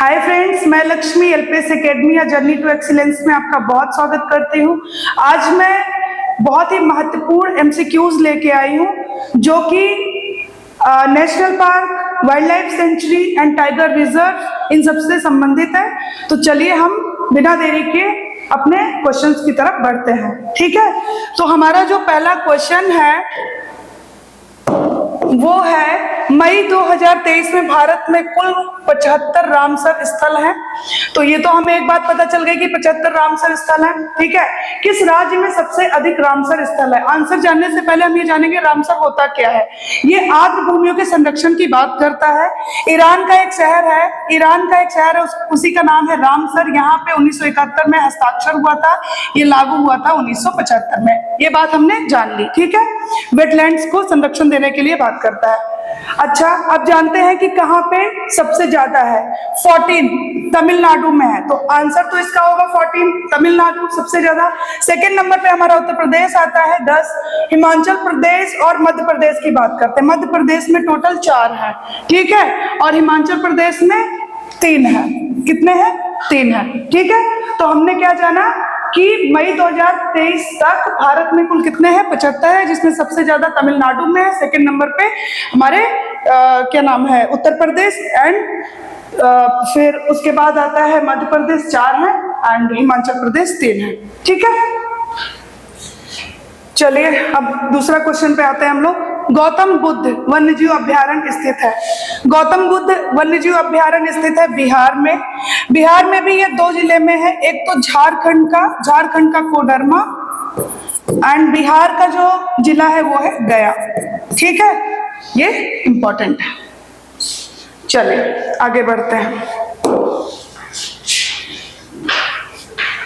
Hi friends, मैं Lakshmi LPS academy या journey to excellence में आपका बहुत स्वागत करती हूँ। आज मैं बहुत ही महत्वपूर्ण एमसीक्यूज लेके आई हूँ जो कि national park, wild life sanctuary and tiger reserve in सबसे संबंधित है। तो चलिए हम बिना देरी के अपने क्वेश्चंस की तरफ बढ़ते हैं। ठीक है, तो हमारा जो पहला क्वेश्चन है वो है, मई 2023 में भारत में कुल 75 रामसर स्थल हैं। तो ये तो हमें एक बात पता चल गई कि 75 रामसर स्थल हैं। ठीक है, किस राज्य में सबसे अधिक रामसर स्थल है? आंसर जानने से पहले हम ये जानेंगे रामसर होता क्या है। ये आर्द्र भूमियों के संरक्षण की बात करता है। ईरान का एक शहर है, उसी का नाम है रामसर। यहाँ पे 1971 में हस्ताक्षर हुआ था, ये लागू हुआ था 1975 में। ये बात हमने जान ली। ठीक है, वेटलैंड्स को संरक्षण देने के लिए बात करता है। अच्छा, अब जानते हैं कि कहां पे सबसे ज्यादा है। 14 तमिलनाडु में है, तो आंसर तो इसका होगा 14 तमिलनाडु सबसे ज्यादा। सेकंड नंबर पे हमारा उत्तर प्रदेश आता है 10। हिमाचल प्रदेश और मध्य प्रदेश की बात करते हैं। मध्य प्रदेश में टोटल 4 है, ठीक है, और हिमाचल प्रदेश में 3 है। कितने हैं? 3 है। ठीक है, तो हमने क्या जाना कि मई 2023 तक भारत में कुल कितने हैं? 75 है, जिसमें सबसे ज्यादा तमिलनाडु में है। सेकंड नंबर पे हमारे क्या नाम है, उत्तर प्रदेश एंड फिर उसके बाद आता है मध्य प्रदेश 4 है एंड हिमाचल प्रदेश 3 है। ठीक है, चलिए अब दूसरा क्वेश्चन पे आते हैं हम लोग। गौतम बुद्ध वन्यजीव अभ्यारण्य स्थित है। गौतम बुद्ध वन्यजीव अभ्यारण्य स्थित है बिहार में। बिहार में भी ये 2 जिले में है, एक तो झारखंड का कोडरमा एंड बिहार का जो जिला है वो है गया। ठीक है, ये इंपॉर्टेंट है। चलिए आगे बढ़ते हैं।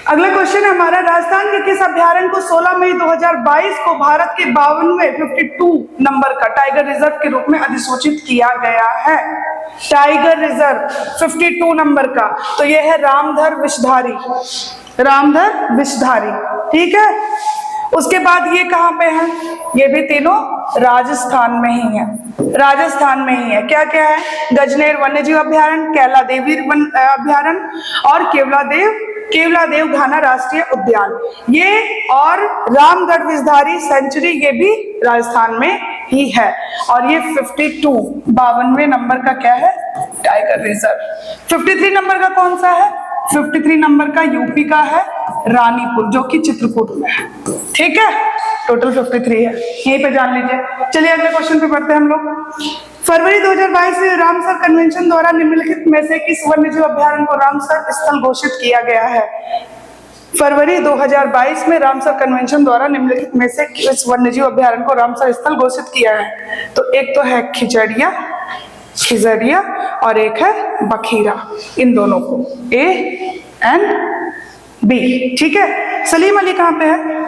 अगला क्वेश्चन हमारा, राजस्थान के किस अभ्यारण्य को 16 मई 2022 को भारत के 52 नंबर का टाइगर रिजर्व के रूप में अधिसूचित किया गया है? टाइगर रिजर्व 52 नंबर का, तो यह है रामधर विषधारी। ठीक है, उसके बाद ये कहां पे है? ये भी तीनों राजस्थान में ही है। क्या क्या है? गजनेर वन्यजीव अभ्यारण्य, कैला देवी अभ्यारण्य और केवलादेव घाना राष्ट्रीय उद्यान, ये और रामगढ़ विषधारी सेंचुरी, ये भी राजस्थान में ही है। और ये 52 नंबर का क्या है? Tiger reserve. 53 नंबर का कौन सा है? 53 नंबर का यूपी का है रानीपुर, जो कि चित्रकूट में है। ठीक है, टोटल 53 है, यहीं पे जान लीजिए। चलिए अगले क्वेश्चन पे बढ़ते हैं हम लोग। फरवरी 2022 में रामसर कन्वेंशन द्वारा निम्नलिखित में से किस वन्यजीव अभ्यारण्य को रामसर स्थल घोषित किया गया है? फरवरी 2022 में रामसर कन्वेंशन द्वारा निम्नलिखित में से किस वन्यजीव अभ्यारण्य को रामसर स्थल घोषित किया है? तो एक तो है खिजरिया और एक है बखीरा। इन दोनों को A B। ठीक है, सलीम अली कहाँ पे है?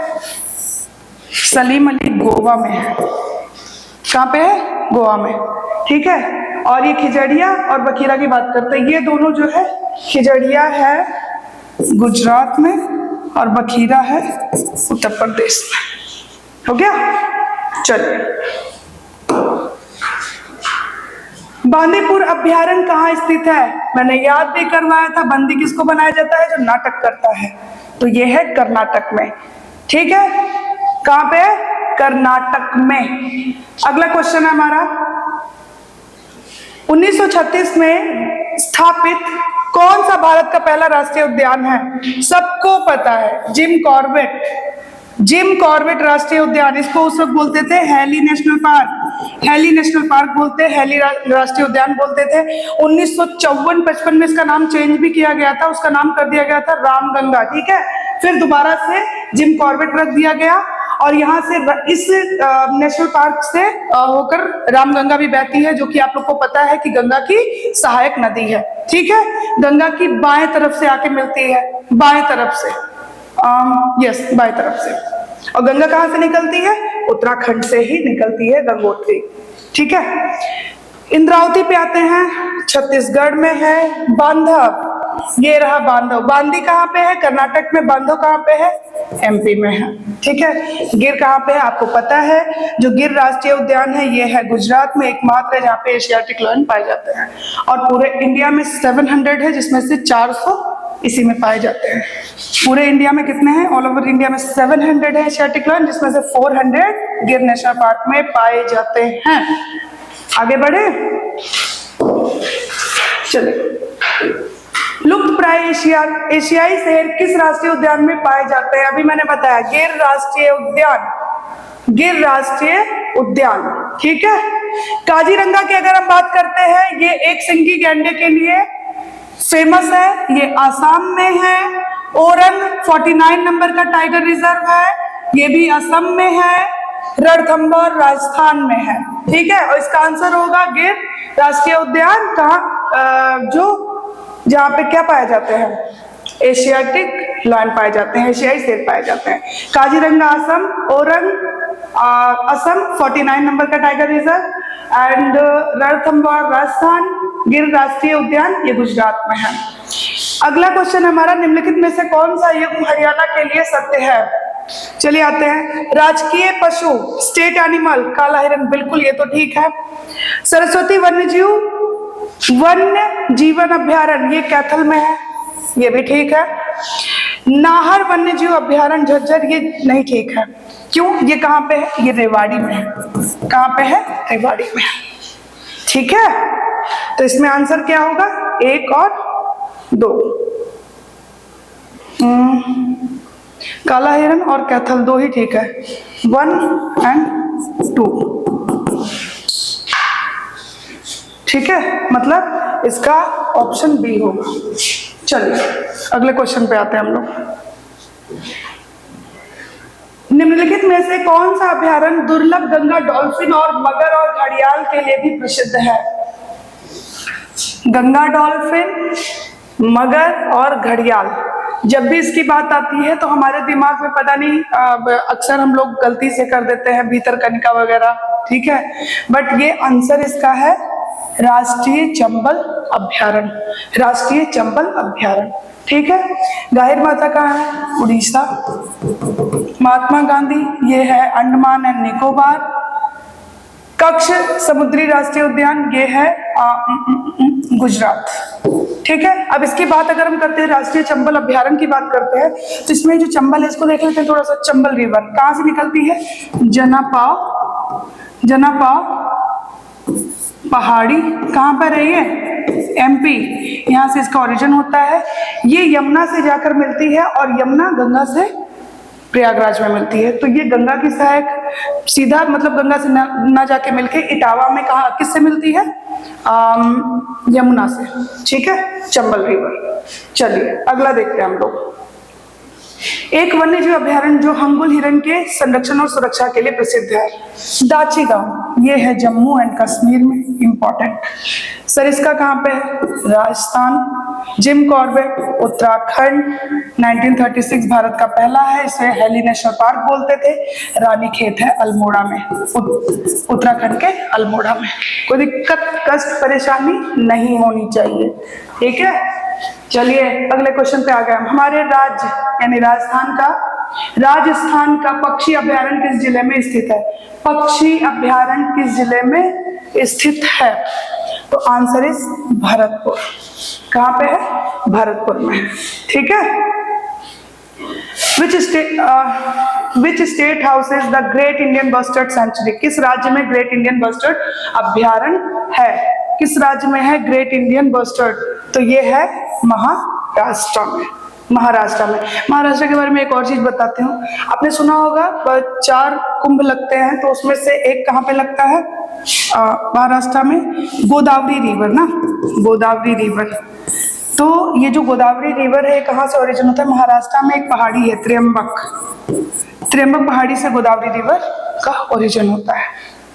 सलीम अली गोवा में है। कहाँ पे है? गोवा में। ठीक है, और ये खिजड़िया और बखीरा की बात करते हैं। ये दोनों जो है, खिजड़िया है गुजरात में और बखीरा है उत्तर प्रदेश में। हो गया? चलिए, बांदीपुर अभ्यारण्य कहाँ स्थित है? मैंने याद भी करवाया था। बंदी किसको बनाया जाता है? जो नाटक करता है। तो ये है कर्नाटक में। ठीक है, कहाँ पे है? कर्नाटक में। अगला क्वेश्चन है हमारा, 1936 में स्थापित कौन सा भारत का पहला राष्ट्रीय उद्यान है? सबको पता है, जिम कॉर्बेट राष्ट्रीय उद्यान। इसको उस वक्त बोलते थे हैली नेशनल पार्क बोलते, हैली राष्ट्रीय उद्यान बोलते थे। 1954-55 में इसका नाम चेंज भी किया गया था, उसका नाम कर दिया गया था रामगंगा। ठीक है, फिर दोबारा से जिम कॉर्बेट रख दिया गया और यहाँ से इस नेशनल पार्क से होकर रामगंगा भी बहती है, जो कि आप लोग को पता है कि गंगा की सहायक नदी है। ठीक है, गंगा की बाएं तरफ से आके मिलती है, बाएं तरफ से, बाएं तरफ से। और गंगा कहाँ से निकलती है? उत्तराखंड से ही निकलती है, गंगोत्री। ठीक है, इंद्रावती पे आते हैं, छत्तीसगढ़ में है। बांधव, ये रहा बांधव। बांदी कहाँ पे है? कर्नाटक में। बांधव कहाँ पे है? एमपी में है। ठीक है, गिर कहाँ पे है आपको पता है, जो गिर राष्ट्रीय उद्यान है ये है गुजरात में, एकमात्र है जहाँ पे एशियाटिक लायन पाए जाते हैं। और पूरे इंडिया में 700 है, जिसमें से 400 इसी में पाए जाते हैं। पूरे इंडिया में कितने हैं, ऑल ओवर इंडिया में 700 है एशियाटिक लायन, जिसमें से 400 गिर नेशनल पार्क में पाए जाते हैं। आगे बढ़े, चलिए। लुप्त प्राय एशियाई शेर किस राष्ट्रीय उद्यान में पाए जाते हैं? अभी मैंने बताया गिर राष्ट्रीय उद्यान, गिर राष्ट्रीय उद्यान। ठीक है, काजीरंगा की अगर हम बात करते हैं, ये एक सिंगी गैंडे के लिए फेमस है, ये आसाम में है। ओरंग 49 नंबर का टाइगर रिजर्व है, ये भी असम में है। रणथंभौर राजस्थान में है। ठीक है, और इसका आंसर होगा गिर राष्ट्रीय उद्यान। कहाँ, जो जहाँ पे क्या पाए जाते हैं, एशियाटिक लायन पाए जाते हैं, एशियाई शेर पाए जाते हैं। काजीरंगा असम, ओरंग असम 49 नंबर का tiger reserve, and Ranthambore Rajasthan, गिर राष्ट्रीय उद्यान ये गुजरात में है। अगला क्वेश्चन हमारा, निम्नलिखित में से कौन सा युग्म हरियाणा के लिए सत्य है? चलिए आते हैं, राजकीय पशु स्टेट एनिमल काला हिरण, बिल्कुल ये तो ठीक है। सरस्वती वन्य जीवन अभ्यारण्य ये कैथल में है, ये भी ठीक है। नाहर वन्य जीव अभ्यारण्य झज्जर ये नहीं ठीक है, क्यों, ये कहाँ पे है, ये रेवाड़ी में है। कहाँ पे है, रेवाड़ी में है। ठीक है, तो इसमें आंसर क्या होगा, 1 और 2। काला हिरण और कैथल 2 ही ठीक है, 1 और 2। ठीक है, मतलब इसका ऑप्शन बी होगा। चलिए अगले क्वेश्चन पे आते हैं हम लोग। निम्नलिखित में से कौन सा अभ्यारण्य दुर्लभ गंगा डॉल्फिन और मगर और घड़ियाल के लिए भी प्रसिद्ध है? गंगा डॉल्फिन, मगर और घड़ियाल, जब भी इसकी बात आती है तो हमारे दिमाग में पता नहीं अक्सर हम लोग गलती से कर देते हैं भीतरकनिका वगैरह। ठीक है, बट ये आंसर इसका है राष्ट्रीय चंबल अभ्यारण्य, राष्ट्रीय चंबल अभ्यारण्य। ठीक है, गाहिर माता कहाँ है, उड़ीसा। महात्मा गांधी ये है अंडमान एंड निकोबार। कच्छ समुद्री राष्ट्रीय उद्यान ये है गुजरात। ठीक है, अब इसकी बात अगर हम करते हैं, राष्ट्रीय चंबल अभ्यारण्य की बात करते हैं, तो इसमें जो चंबल है इसको देख लेते हैं थोड़ा सा। चंबल रिवर कहाँ से निकलती है, जनापाव पहाड़ी, कहाँ पर है ये, एमपी, यहाँ से इसका ओरिजिन होता है। ये यमुना से जाकर मिलती है और यमुना गंगा से प्रयागराज में मिलती है। तो ये गंगा की सहायक सीधा, मतलब गंगा से ना जाके मिलके इटावा में कहा किससे मिलती है, यमुना से। ठीक है, चंबल रिवर। चलिए अगला देखते हैं हम लोग। एक वन्य जीव अभ्यारण्य जो हंगुल हिरण के संरक्षण और सुरक्षा के लिए प्रसिद्ध है, दाची गांव, ये है जम्मू एंड कश्मीर में, इंपॉर्टेंट। सरिस्का कहाँ पे है, राजस्थान। जिम कॉर्बेट उत्तराखंड, 1936 भारत का पहला है, इसे हेली नेशनल पार्क बोलते थे। रानीखेत है अल्मोड़ा में, उत्तराखंड के अल्मोड़ा में। कोई दिक्कत कष्ट परेशानी नहीं होनी चाहिए। ठीक है, चलिए अगले क्वेश्चन पे आ गए हम। हमारे राज्य यानी राजस्थान का पक्षी अभ्यारण्य किस जिले में स्थित है? पक्षी अभ्यारण्य किस जिले में स्थित है? तो आंसर इज भरतपुर। कहाँ पे है, भरतपुर में। ठीक है, which state houses the great Indian bustard sanctuary? किस राज्य में ग्रेट इंडियन बस्टर्ड अभ्यारण्य है? किस राज्य में है ग्रेट इंडियन बस्टर्ड? तो ये है महाराष्ट्र में। महाराष्ट्र के बारे में एक और चीज बताती हूँ। आपने सुना होगा 4 कुंभ लगते हैं, तो उसमें से एक कहाँ पे लगता है, महाराष्ट्र में, गोदावरी रिवर ना, गोदावरी रिवर। तो ये जो गोदावरी रिवर है कहाँ से ओरिजिन होता है, महाराष्ट्र में एक पहाड़ी है त्र्यंबक पहाड़ी से गोदावरी रिवर का ओरिजिन होता है।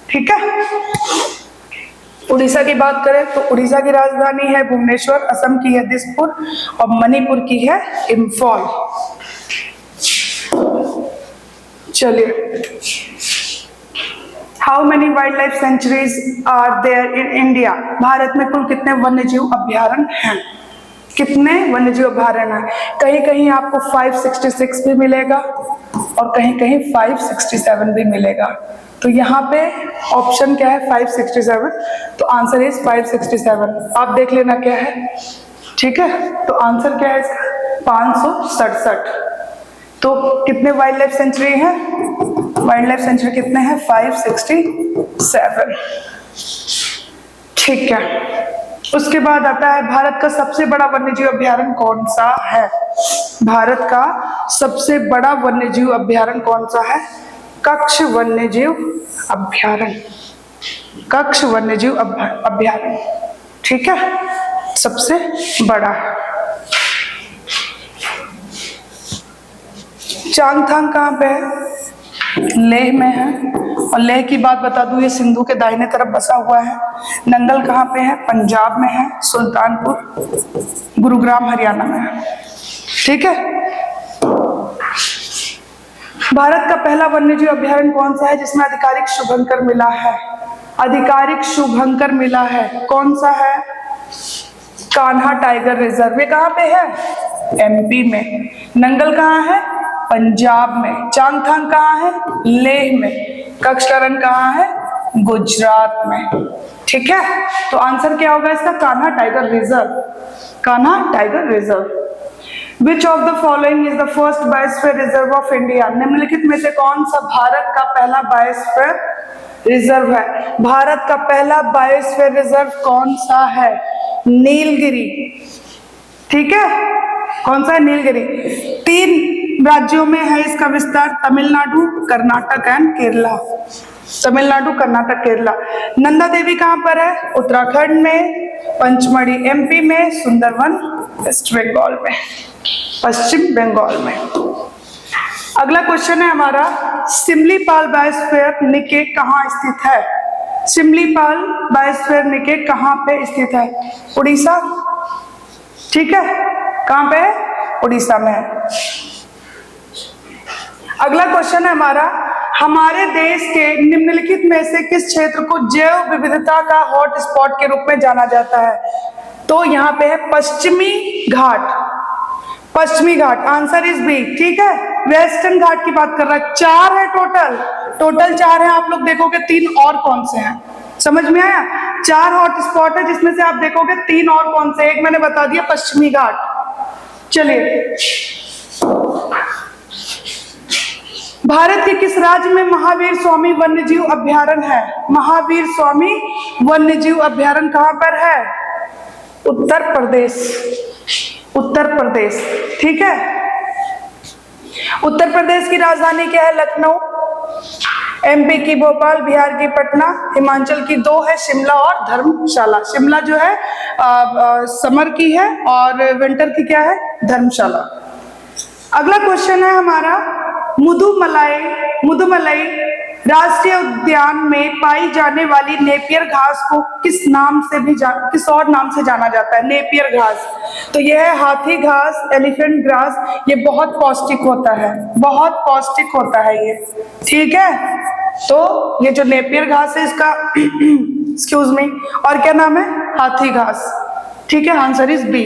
ठीक है, उड़ीसा की बात करें तो उड़ीसा की राजधानी है भुवनेश्वर, असम की है दिसपुर और मणिपुर की है इम्फॉल। चलिए, how many wild life sanctuaries are there in India? भारत में कुल कितने वन्य जीव अभ्यारण्य हैं? कितने वन्यजीव अभयारण्य है? कहीं कहीं आपको 566 भी मिलेगा और कहीं कहीं 567 भी मिलेगा। तो यहाँ पे ऑप्शन क्या है? 567। तो आंसर इज 567। आप देख लेना क्या है, ठीक है। तो आंसर क्या है इसका? 567। तो कितने वाइल्ड लाइफ सेंचुरी है? वाइल्ड लाइफ सेंचुरी कितने हैं? 567। ठीक है। उसके बाद आता है भारत का सबसे बड़ा वन्यजीव अभयारण्य कौन सा है? भारत का सबसे बड़ा वन्यजीव अभयारण्य कौन सा है? कच्छ वन्यजीव अभयारण्य। कच्छ वन्यजीव अभयारण्य, ठीक है, सबसे बड़ा है। चांगथांग कहाँ पे है? लेह में है। और लेह की बात बता दूं, ये सिंधु के दाहिने तरफ बसा हुआ है। नंगल कहाँ पे है? पंजाब में है। सुल्तानपुर गुरुग्राम हरियाणा में है, ठीक है। भारत का पहला वन्यजीव अभयारण्य कौन सा है जिसमें आधिकारिक शुभंकर मिला है? आधिकारिक शुभंकर मिला है, कौन सा है? Kanha tiger reserve. ये कहाँ पे है? एमपी में। नंगल कहाँ है? पंजाब में। चांगथांग कहाँ है? लेह में। कच्छ कहाँ है? गुजरात में, ठीक है। तो आंसर क्या होगा इसका? Kanha tiger reserve. Kanha tiger reserve. Which of the following is the first biosphere reserve of India? निम्नलिखित में से कौन सा भारत का पहला बायोस्फीयर रिजर्व है? भारत का पहला बायोस्फीयर रिजर्व कौन सा है? नीलगिरी, ठीक है। कौन सा है? नीलगिरी। 3 राज्यों में है इसका विस्तार, तमिलनाडु, कर्नाटक एंड केरला। तमिलनाडु, कर्नाटक, केरला। नंदा देवी कहाँ पर है? उत्तराखंड में। पंचमढ़ी एमपी में। सुंदरवन वेस्ट बंगाल में, पश्चिम बंगाल में। अगला क्वेश्चन है हमारा, सिमलीपाल बायोस्फीयर निके कहाँ स्थित है? सिमलीपाल बायोस्फीयर निके कहाँ पे स्थित है? उड़ीसा, ठीक है। कहाँ पे है? उड़ीसा में है। अगला क्वेश्चन है हमारा, हमारे देश के निम्नलिखित में से किस क्षेत्र को जैव विविधता का हॉट स्पॉट के रूप में जाना जाता है? तो यहाँ पे है पश्चिमी घाट। पश्चिमी घाट, आंसर इज बी, ठीक है। वेस्टर्न घाट की बात कर रहा है। 4 है टोटल 4 है। आप लोग देखोगे 3 और कौन से हैं, समझ में आया? 4 हॉट स्पॉट है जिसमें से आप देखोगे 3 और कौन से? एक मैंने बता दिया, पश्चिमी घाट। चलिए, भारत के किस राज्य में महावीर स्वामी वन्यजीव अभयारण्य है? महावीर स्वामी वन्यजीव अभयारण्य कहां पर है? उत्तर प्रदेश। उत्तर प्रदेश, ठीक है। उत्तर प्रदेश की राजधानी क्या है? लखनऊ। एमपी की भोपाल, बिहार की पटना, हिमाचल की 2 है, शिमला और धर्मशाला। शिमला जो है समर की है और विंटर की क्या है? धर्मशाला। अगला क्वेश्चन है हमारा, मुदुमलाई राष्ट्रीय उद्यान में पाई जाने वाली नेपियर घास को किस और नाम से जाना जाता है? नेपियर घास। तो यह है हाथी घास, एलिफेंट ग्रास। ये बहुत पौष्टिक होता है, बहुत पौष्टिक होता है ये, ठीक है। तो ये जो नेपियर घास है इसका एक्सक्यूज मी, और क्या नाम है? हाथी घास, ठीक है। Answer is B.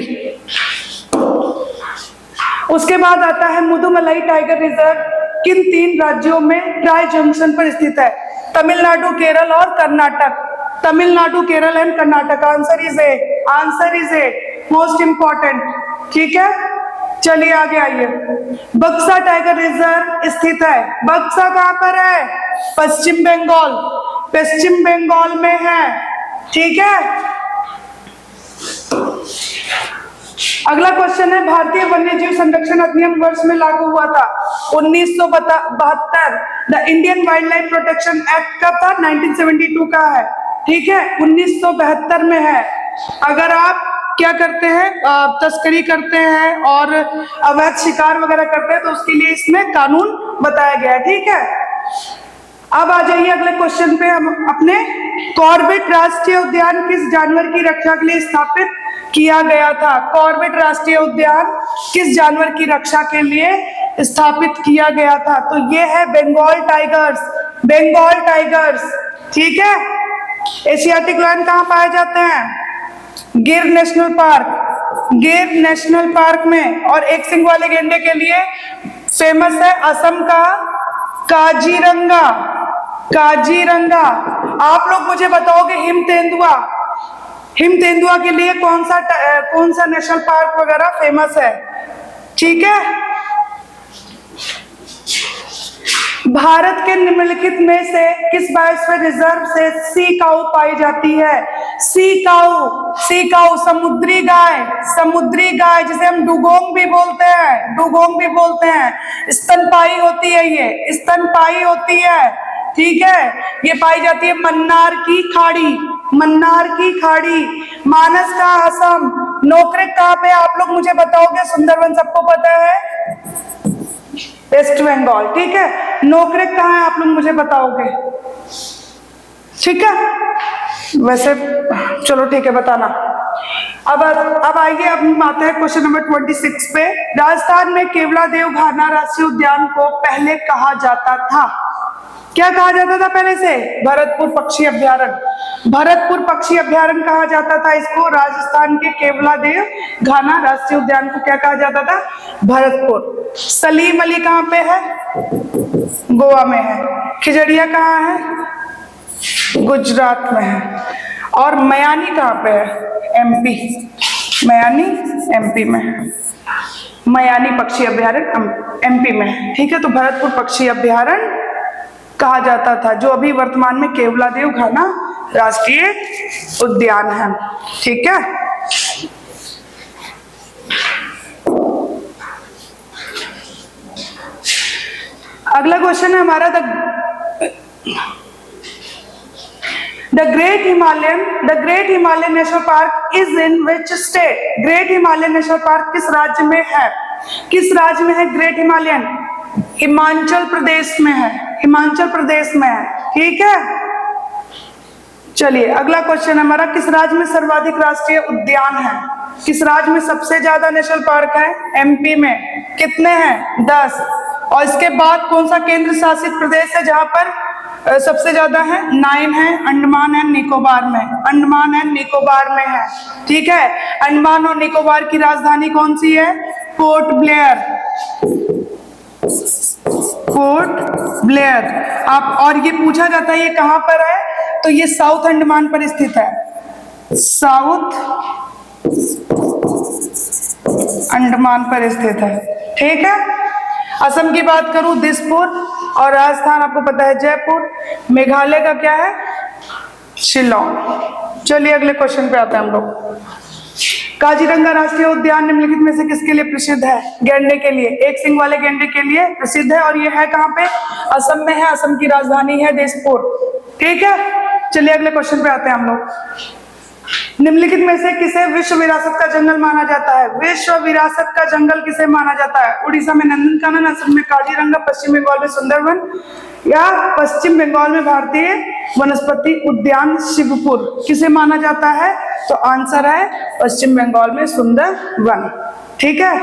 उसके बाद आता है मुदुमलाई टाइगर रिजर्व किन 3 राज्यों में ट्राई जंक्शन पर स्थित है? तमिलनाडु, केरल और Karnataka. Tamil Nadu, Kerala and Karnataka. Answer is a, answer is a, most important, ठीक है। चलिए आगे आइए। बक्सा टाइगर रिजर्व स्थित है। बक्सा कहां पर है? पश्चिम बंगाल। पश्चिम बंगाल में है, ठीक है। अगला क्वेश्चन है, भारतीय वन्यजीव संरक्षण अधिनियम वर्ष में लागू हुआ था? 1972। The Indian wild life protection act कब था? 1972 का है, ठीक है। 1972 में है। अगर आप क्या करते हैं, तस्करी करते हैं और अवैध शिकार वगैरह करते हैं तो उसके लिए इसमें कानून बताया गया है, ठीक है। अब आ जाइए अगले क्वेश्चन पे। हम अपने कॉर्बेट राष्ट्रीय उद्यान किस जानवर की रक्षा के लिए स्थापित किया गया था? कॉर्बेट राष्ट्रीय उद्यान किस जानवर की रक्षा के लिए स्थापित किया गया था? तो ये है बंगाल टाइगर्स। बंगाल टाइगर्स, ठीक है। एशियाटिक लायन कहाँ पाए जाते हैं? गिर नेशनल पार्क, गिर नेशनल पार्क में, और एक सिंग वाले गेंडे के लिए फेमस है असम का काजीरंगा। काजीरंगा। आप लोग मुझे बताओगे हिम तेंदुआ, हिम तेंदुआ के लिए कौन सा नेशनल पार्क वगैरह फेमस है? ठीक है। भारत के निम्नलिखित में से किस बायोस्फीयर रिजर्व से सी काऊ पाई जाती है? सी काऊ, सी काऊ समुद्री गाय, समुद्री गाय जिसे हम डुगोंग भी बोलते हैं, डुगोंग भी बोलते हैं। स्तनपाई होती है, ये स्तनपाई होती है, ठीक है। ये पाई जाती है मन्नार की खाड़ी, मन्नार की खाड़ी। मानस का असम, नोकरेक कहाँ पे? आप लोग मुझे बताओगे। सुंदरवन सबको पता है, वेस्ट बंगाल, ठीक है। नोकरेक कहाँ है? आप लोग मुझे बताओगे, ठीक है। वैसे चलो ठीक है, बताना। अब आइए, अब हम आते हैं क्वेश्चन नंबर 26 पे। राजस्थान में केवलादेव घाना राष्ट्रीय उद्यान को पहले कहा जाता था? क्या कहा जाता था पहले से? भरतपुर पक्षी अभ्यारण्य। भरतपुर पक्षी अभ्यारण्य कहा जाता था इसको। राजस्थान के केवलादेव घाना राष्ट्रीय उद्यान को क्या कहा जाता था? भरतपुर। सलीम अली कहाँ पे है? गोवा में है। खिजड़िया कहाँ है? गुजरात में है। और मयानी कहाँ पे है? एमपी। मयानी एमपी में है। मयानी पक्षी अभ्यारण्य एमपी में है, ठीक है। तो भरतपुर पक्षी अभ्यारण्य कहा जाता था, जो अभी वर्तमान में केवलादेव घाना राष्ट्रीय उद्यान है, ठीक है। अगला क्वेश्चन है हमारा, the great Himalayan national park is in which state? Great Himalayan national park किस राज्य में है? किस राज्य में है ग्रेट हिमालयन? हिमाचल प्रदेश में है, हिमाचल प्रदेश में है, ठीक है। चलिए अगला क्वेश्चन हमारा, किस राज्य में सर्वाधिक राष्ट्रीय उद्यान है? किस राज्य में सबसे ज्यादा नेशनल पार्क है? एमपी में। कितने हैं? 10। और इसके बाद कौन सा केंद्र शासित प्रदेश है जहां पर सबसे ज्यादा है? 9 है। अंडमान एंड निकोबार में, अंडमान एंड निकोबार में है, ठीक है। अंडमान और निकोबार की राजधानी कौन सी है? Port Blair, port Blair. आप, और ये पूछा जाता है ये कहां पर है? तो ये साउथ अंडमान पर स्थित है, साउथ अंडमान पर स्थित है, ठीक है। असम की बात करूं दिसपुर, और राजस्थान आपको पता है जयपुर। मेघालय का क्या है? शिलोंग। चलिए अगले क्वेश्चन पे आते हैं हम लोग। काजीरंगा राष्ट्रीय उद्यान निम्नलिखित में से किसके लिए प्रसिद्ध है? गेंडे के लिए, एक सिंग वाले गेंडे के लिए प्रसिद्ध है। और ये है कहाँ पे? असम में है। असम की राजधानी है दिसपुर, ठीक है। चलिए अगले क्वेश्चन पे आते हैं हम लोग। निम्नलिखित में से किसे विश्व विरासत का जंगल माना जाता है? विश्व विरासत का जंगल किसे माना जाता है? उड़ीसा में नंदनकानन, असम में काजीरंगा, पश्चिम बंगाल में सुंदरवन, या पश्चिम बंगाल में भारतीय वनस्पति उद्यान शिवपुर। किसे माना जाता है? तो आंसर है पश्चिम बंगाल में सुंदरवन, ठीक है।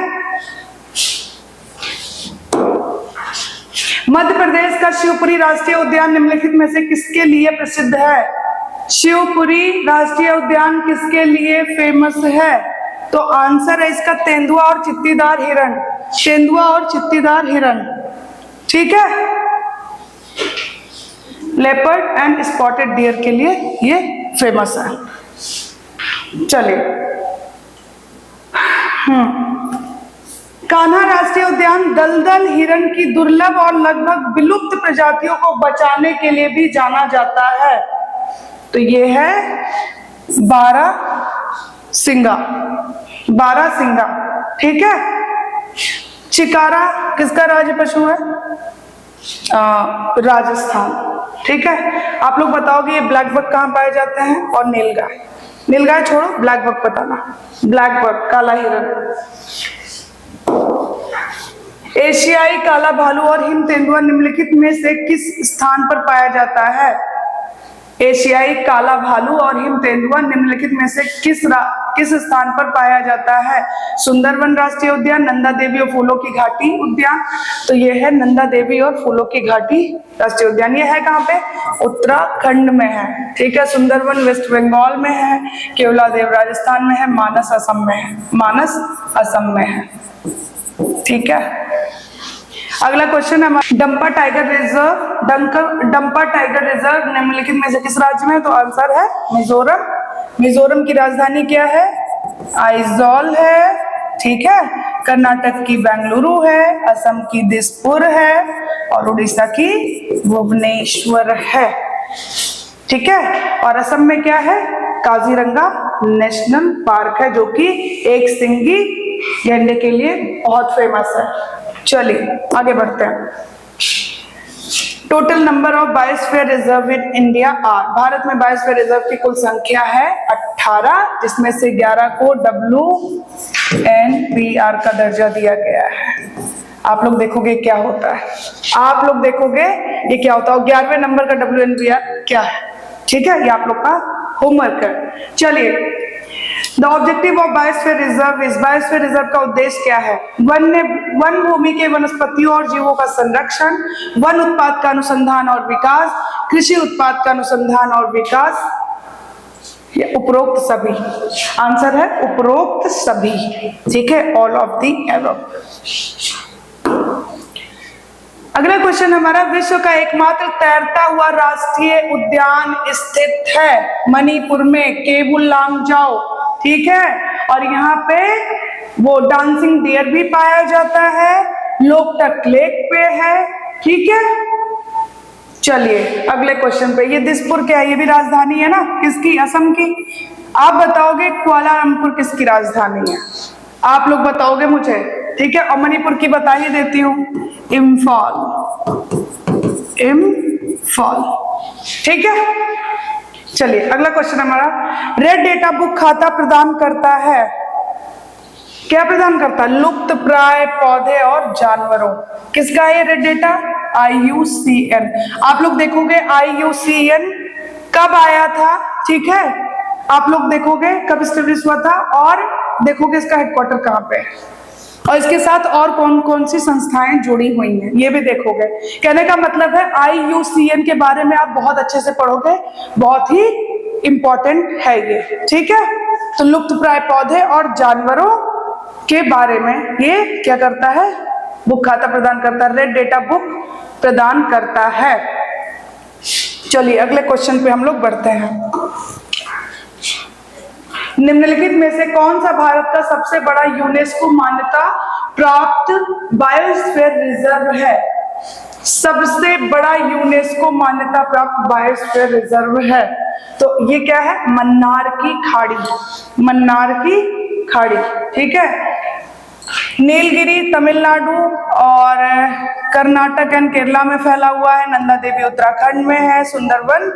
मध्य प्रदेश का शिवपुरी राष्ट्रीय उद्यान निम्नलिखित में से किसके लिए प्रसिद्ध है? शिवपुरी राष्ट्रीय उद्यान किसके लिए फेमस है? तो आंसर है इसका तेंदुआ और चित्तीदार हिरण, तेंदुआ और चित्तीदार हिरण, ठीक है। लेपर्ड एंड स्पॉटेड डियर के लिए ये फेमस है। चलिए कान्हा राष्ट्रीय उद्यान दलदल हिरण की दुर्लभ और लगभग विलुप्त प्रजातियों को बचाने के लिए भी जाना जाता है। तो ये है बारहसिंगा, बारहसिंगा, ठीक है। चिकारा किसका राज्य पशु है? राजस्थान, ठीक है। आप लोग बताओगे ये ब्लैक बक कहाँ पाए जाते हैं? और नीलगाय, नीलगाय छोड़ो, ब्लैक बक बताना। ब्लैक बक, काला हिरण। एशियाई काला भालू और हिम तेंदुआ निम्नलिखित में से किस स्थान पर पाया जाता है? एशियाई काला भालू और हिम तेंदुआ निम्नलिखित में से किस स्थान पर पाया जाता है? सुंदरवन राष्ट्रीय उद्यान, नंदा देवी और फूलों की घाटी उद्यान। तो ये है नंदा देवी और फूलों की घाटी राष्ट्रीय उद्यान। ये है कहाँ पे? उत्तराखंड में है। ठीक है, सुंदरवन वेस्ट बंगाल में है, केवलादेव राजस्थान में है, मानस असम में है। मानस असम में है। ठीक है, अगला क्वेश्चन है Dampa tiger reserve. Dampa tiger reserve निम्नलिखित में से किस राज्य में है? तो आंसर है मिजोरम। मिजोरम की राजधानी क्या है? आइजॉल है। ठीक है, कर्नाटक की बेंगलुरु है, असम की दिसपुर है और उड़ीसा की भुवनेश्वर है। ठीक है, और असम में क्या है? काजीरंगा नेशनल पार्क है, जो कि एक सिंगी गैंडे के लिए बहुत फेमस है। चलिए आगे बढ़ते हैं। Total number of biosphere reserve in India are. भारत में बायोस्फीयर रिजर्व की कुल संख्या है 18, जिसमें से 11 को WNPR का दर्जा दिया गया है। आप लोग देखोगे क्या होता है, आप लोग देखोगे ये क्या होता है। 11वें नंबर का WNPR क्या है? ठीक है, ये आप लोग का होमवर्क है। चलिए, the objective of biosphere reserve is. Biosphere reserve का उद्देश्य क्या है? वन भूमि के वनस्पतियों और जीवों का संरक्षण, वन उत्पाद का अनुसंधान और विकास, कृषि उत्पाद का अनुसंधान और विकास, या उपरोक्त सभी। आंसर है उपरोक्त सभी। ठीक है, ऑल ऑफ दी एबव। अगला क्वेश्चन हमारा, विश्व का एकमात्र तैरता हुआ राष्ट्रीय उद्यान स्थित है मणिपुर में, केबुल लामजाओ। ठीक है, और यहाँ पे वो डांसिंग डियर भी पाया जाता है, लोकटक लेक पे है। ठीक है, चलिए अगले क्वेश्चन पे। ये दिसपुर क्या है? ये भी राजधानी है ना, किसकी? असम की। आप बताओगे कुआलालंपुर किसकी राजधानी है? आप लोग बताओगे मुझे। ठीक है, और मणिपुर की बता ही देती हूँ, इम्फाल। इम्फाल। ठीक है, चलिए अगला क्वेश्चन हमारा, रेड डेटा बुक खाता प्रदान करता है, क्या प्रदान करता है? लुप्त प्राय पौधे और जानवरों। किसका है ये रेड डेटा? IUCN। आप लोग देखोगे IUCN कब आया था? ठीक है, आप लोग देखोगे कब एस्टेब्लिश हुआ था, और देखोगे इसका हेडक्वार्टर कहाँ पे है, और इसके साथ और कौन कौन सी संस्थाएं जुड़ी हुई हैं, ये भी देखोगे। कहने का मतलब है IUCN के बारे में आप बहुत अच्छे से पढ़ोगे, बहुत ही इंपॉर्टेंट है ये। ठीक है, तो लुप्त प्राय पौधे और जानवरों के बारे में ये क्या करता है? बुक खाता प्रदान करता है, रेड डेटा बुक प्रदान करता है। चलिए अगले क्वेश्चन पे हम लोग बढ़ते हैं। निम्नलिखित में से कौन सा भारत का सबसे बड़ा यूनेस्को मान्यता प्राप्त बायोस्फीयर रिजर्व है? सबसे बड़ा यूनेस्को मान्यता प्राप्त बायोस्फीयर रिजर्व है, तो ये क्या है? मन्नार की खाड़ी। मन्नार की खाड़ी। ठीक है, नीलगिरी तमिलनाडु और कर्नाटक एंड केरला में फैला हुआ है, नंदा देवी उत्तराखंड में है, सुंदरवन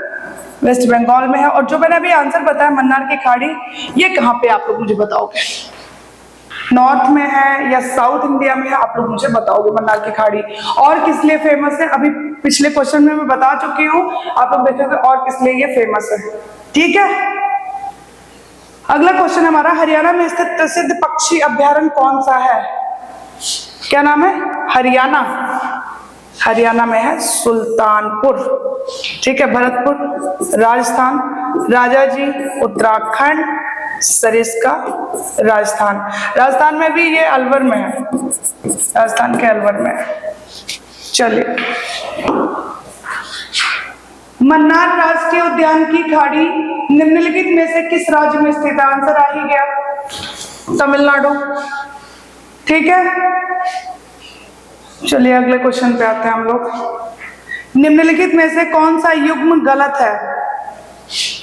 वेस्ट बंगाल में है, और जो मैंने अभी आंसर बताया मन्नार की खाड़ी, ये कहाँ पे आप लोग मुझे बताओगे? नॉर्थ में है या साउथ इंडिया में है? आप लोग मुझे बताओगे मन्नार की खाड़ी। और किस लिए फेमस है? अभी पिछले क्वेश्चन में मैं बता चुकी हूँ, आप लोग देखोगे और किस लिए ये फेमस है। ठीक है, अगला क्वेश्चन हमारा, हरियाणा में स्थित प्रसिद्ध पक्षी अभ्यारण्य कौन सा है? क्या नाम है? हरियाणा। हरियाणा में है सुल्तानपुर। ठीक है, भरतपुर राजस्थान, राजाजी उत्तराखंड, सरिस्का राजस्थान। राजस्थान में भी ये अलवर में है, राजस्थान के अलवर में है। चलिए, मन्नार राष्ट्रीय उद्यान की खाड़ी निम्नलिखित में से किस राज्य में स्थित है? आंसर आ ही गया, तमिलनाडु। ठीक है, चलिए अगले क्वेश्चन पे आते हैं हम लोग। निम्नलिखित में से कौन सा युग्म गलत है?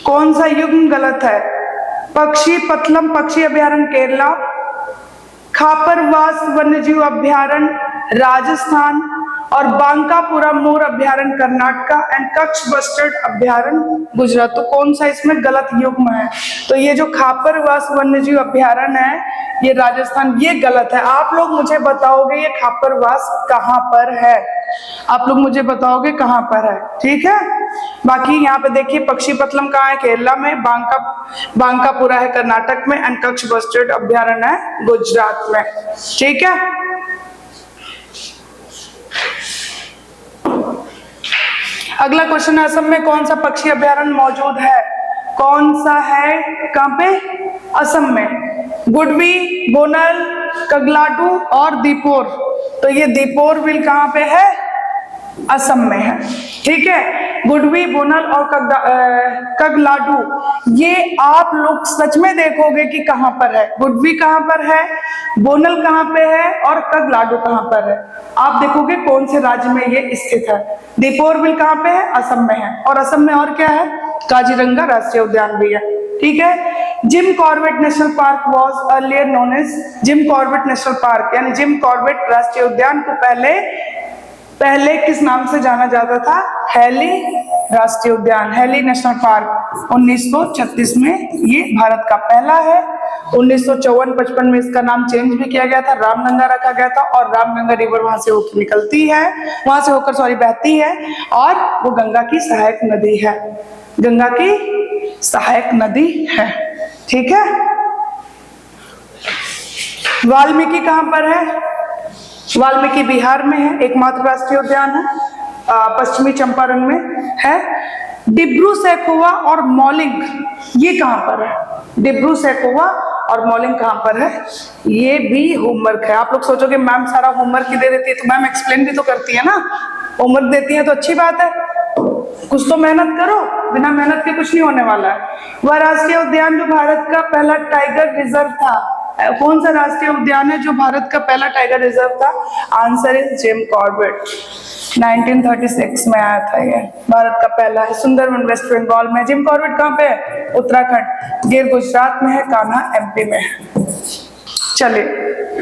कौन सा युग्म गलत है? पक्षी पतलम पक्षी अभ्यारण्य केरला, खापरवास वन्यजीव अभ्यारण्य राजस्थान, और बांकापुरा मोर अभ्यारण्य कर्नाटका, एंड कच्छ बस्टर्ड अभ्यारण्य गुजरात। तो कौन सा इसमें गलत युग्म है? तो ये जो खापरवास वन्यजीव अभ्यारण्य है ये राजस्थान, ये गलत है। आप लोग मुझे बताओगे ये खापरवास कहाँ पर है? आप लोग मुझे बताओगे कहाँ पर है। ठीक है, बाकी यहाँ पे देखिए पक्षीपतलम कहाँ है, केरला में, बांकापुरा है कर्नाटक में, एंड कच्छ बस्टर्ड अभ्यारण्य है गुजरात में। ठीक है, अगला क्वेश्चन है, असम में कौन सा पक्षी अभ्यारण्य मौजूद है? कौन सा है, कहां पे? असम में। गुडवी, बोनल, कगलाडू और दीपोर। तो ये दीपोर बिल कहां पे है? असम में है। ठीक है, गुडवी, बोनल और कगलाडू ये आप लोग सच में देखोगे कि कहां पर है। गुडवी कहां पर है, बोनल कहां पे है और कगलाडू कहां पर है, आप देखोगे कौन से राज्य में ये स्थित है। दीपोर बिल कहां पे है? असम में है। और असम में और क्या है? काजीरंगा राष्ट्रीय उद्यान भी है। ठीक है, Jim Corbett National Park was earlier known as Jim Corbett National Park, यानी जिम कॉर्बेट राष्ट्रीय उद्यान को पहले किस नाम से जाना जाता था? हैली राष्ट्रीय उद्यान, हैली नेशनल पार्क। 1936 में ये भारत का पहला है। 1954-55 में इसका नाम चेंज भी किया गया था, रामगंगा रखा गया था, और रामगंगा रिवर वहां से होकर निकलती है, वहां से होकर बहती है, और वो गंगा की सहायक नदी है, गंगा की सहायक नदी है। ठीक है, वाल्मीकि कहां पर है? वाल्मीकि बिहार में है, एकमात्र राष्ट्रीय उद्यान है, पश्चिमी चंपारण में है। डिब्रू सैखोवा और मौलिंग ये कहां पर है? डिब्रू सैखोवा और मौलिंग कहां पर है? ये भी होमवर्क है। आप लोग सोचोगे मैम सारा होमवर्क ही दे देती है, तो मैम एक्सप्लेन भी तो करती है ना, होमवर्क देती है तो अच्छी बात है, कुछ तो मेहनत करो, बिना मेहनत के कुछ नहीं होने वाला है। वह राष्ट्रीय उद्यान जो भारत का पहला टाइगर रिजर्व था, कौन सा राष्ट्रीय उद्यान है जो भारत का पहला टाइगर रिजर्व था? Answer is Jim Corbett. 1936 में आया था ये, भारत का पहला है। सुंदरवन वेस्ट बंगाल में। जिम कॉर्बेट कहाँ पे है? उत्तराखंड। गिर गुजरात में है, कान्हा एमपी में है। चलिए,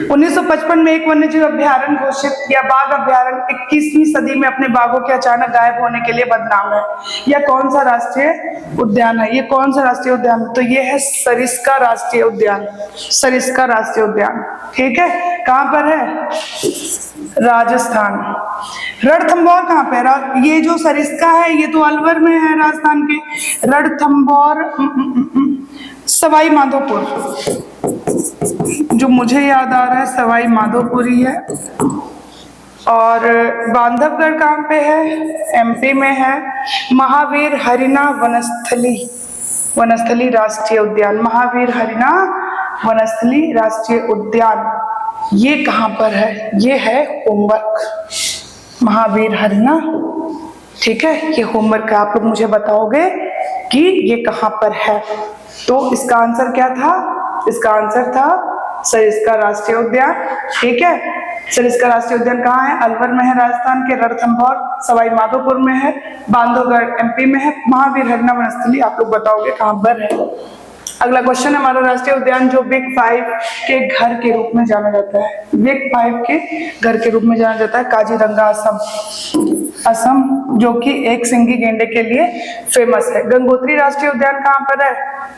1955 में एक वन्यजीव अभ्यारण्य घोषित या बाघ अभ्यारण्य 21वीं सदी में अपने बाघों के अचानक गायब होने के लिए बदनाम है। यह कौन सा राष्ट्रीय उद्यान है? ये कौन सा राष्ट्रीय उद्यान है? तो ये है सरिस्का राष्ट्रीय उद्यान, सरिस्का राष्ट्रीय उद्यान। ठीक है, कहां पर है? राजस्थान। रणथंभौर कहां पे? ये जो सरिस्का है ये तो अलवर में है, राजस्थान के। रणथंभौर सवाई माधोपुर, जो मुझे याद आ रहा है सवाई माधोपुर ही है। और बांधवगढ़ कहाँ पे है? एमपी में है। महावीर हरिना वनस्थली राष्ट्रीय उद्यान, महावीर हरिना वनस्थली राष्ट्रीय उद्यान ये कहाँ पर है? ये है होमवर्क, महावीर हरिना। ठीक है, ये होमवर्क है, आप लोग मुझे बताओगे कि ये कहाँ पर है। तो इसका आंसर क्या था? इसका आंसर था सरिस्का राष्ट्रीय उद्यान। ठीक है, सरिस्का राष्ट्रीय उद्यान कहाँ है? अलवर में है, राजस्थान के। रणथंभौर सवाई माधोपुर में है। बांधवगढ़ एमपी में है। महावीर हरिना वनस्थली आप लोग बताओगे कहाँ पर है। अगला क्वेश्चन है हमारा, राष्ट्रीय उद्यान जो बिग 5 के घर के रूप में जाना जाता है, बिग 5 के घर के रूप में जाना जाता है, काजीरंगा असम, असम जो कि एक सिंगी गेंडे के लिए फेमस है। गंगोत्री राष्ट्रीय उद्यान कहाँ पर है?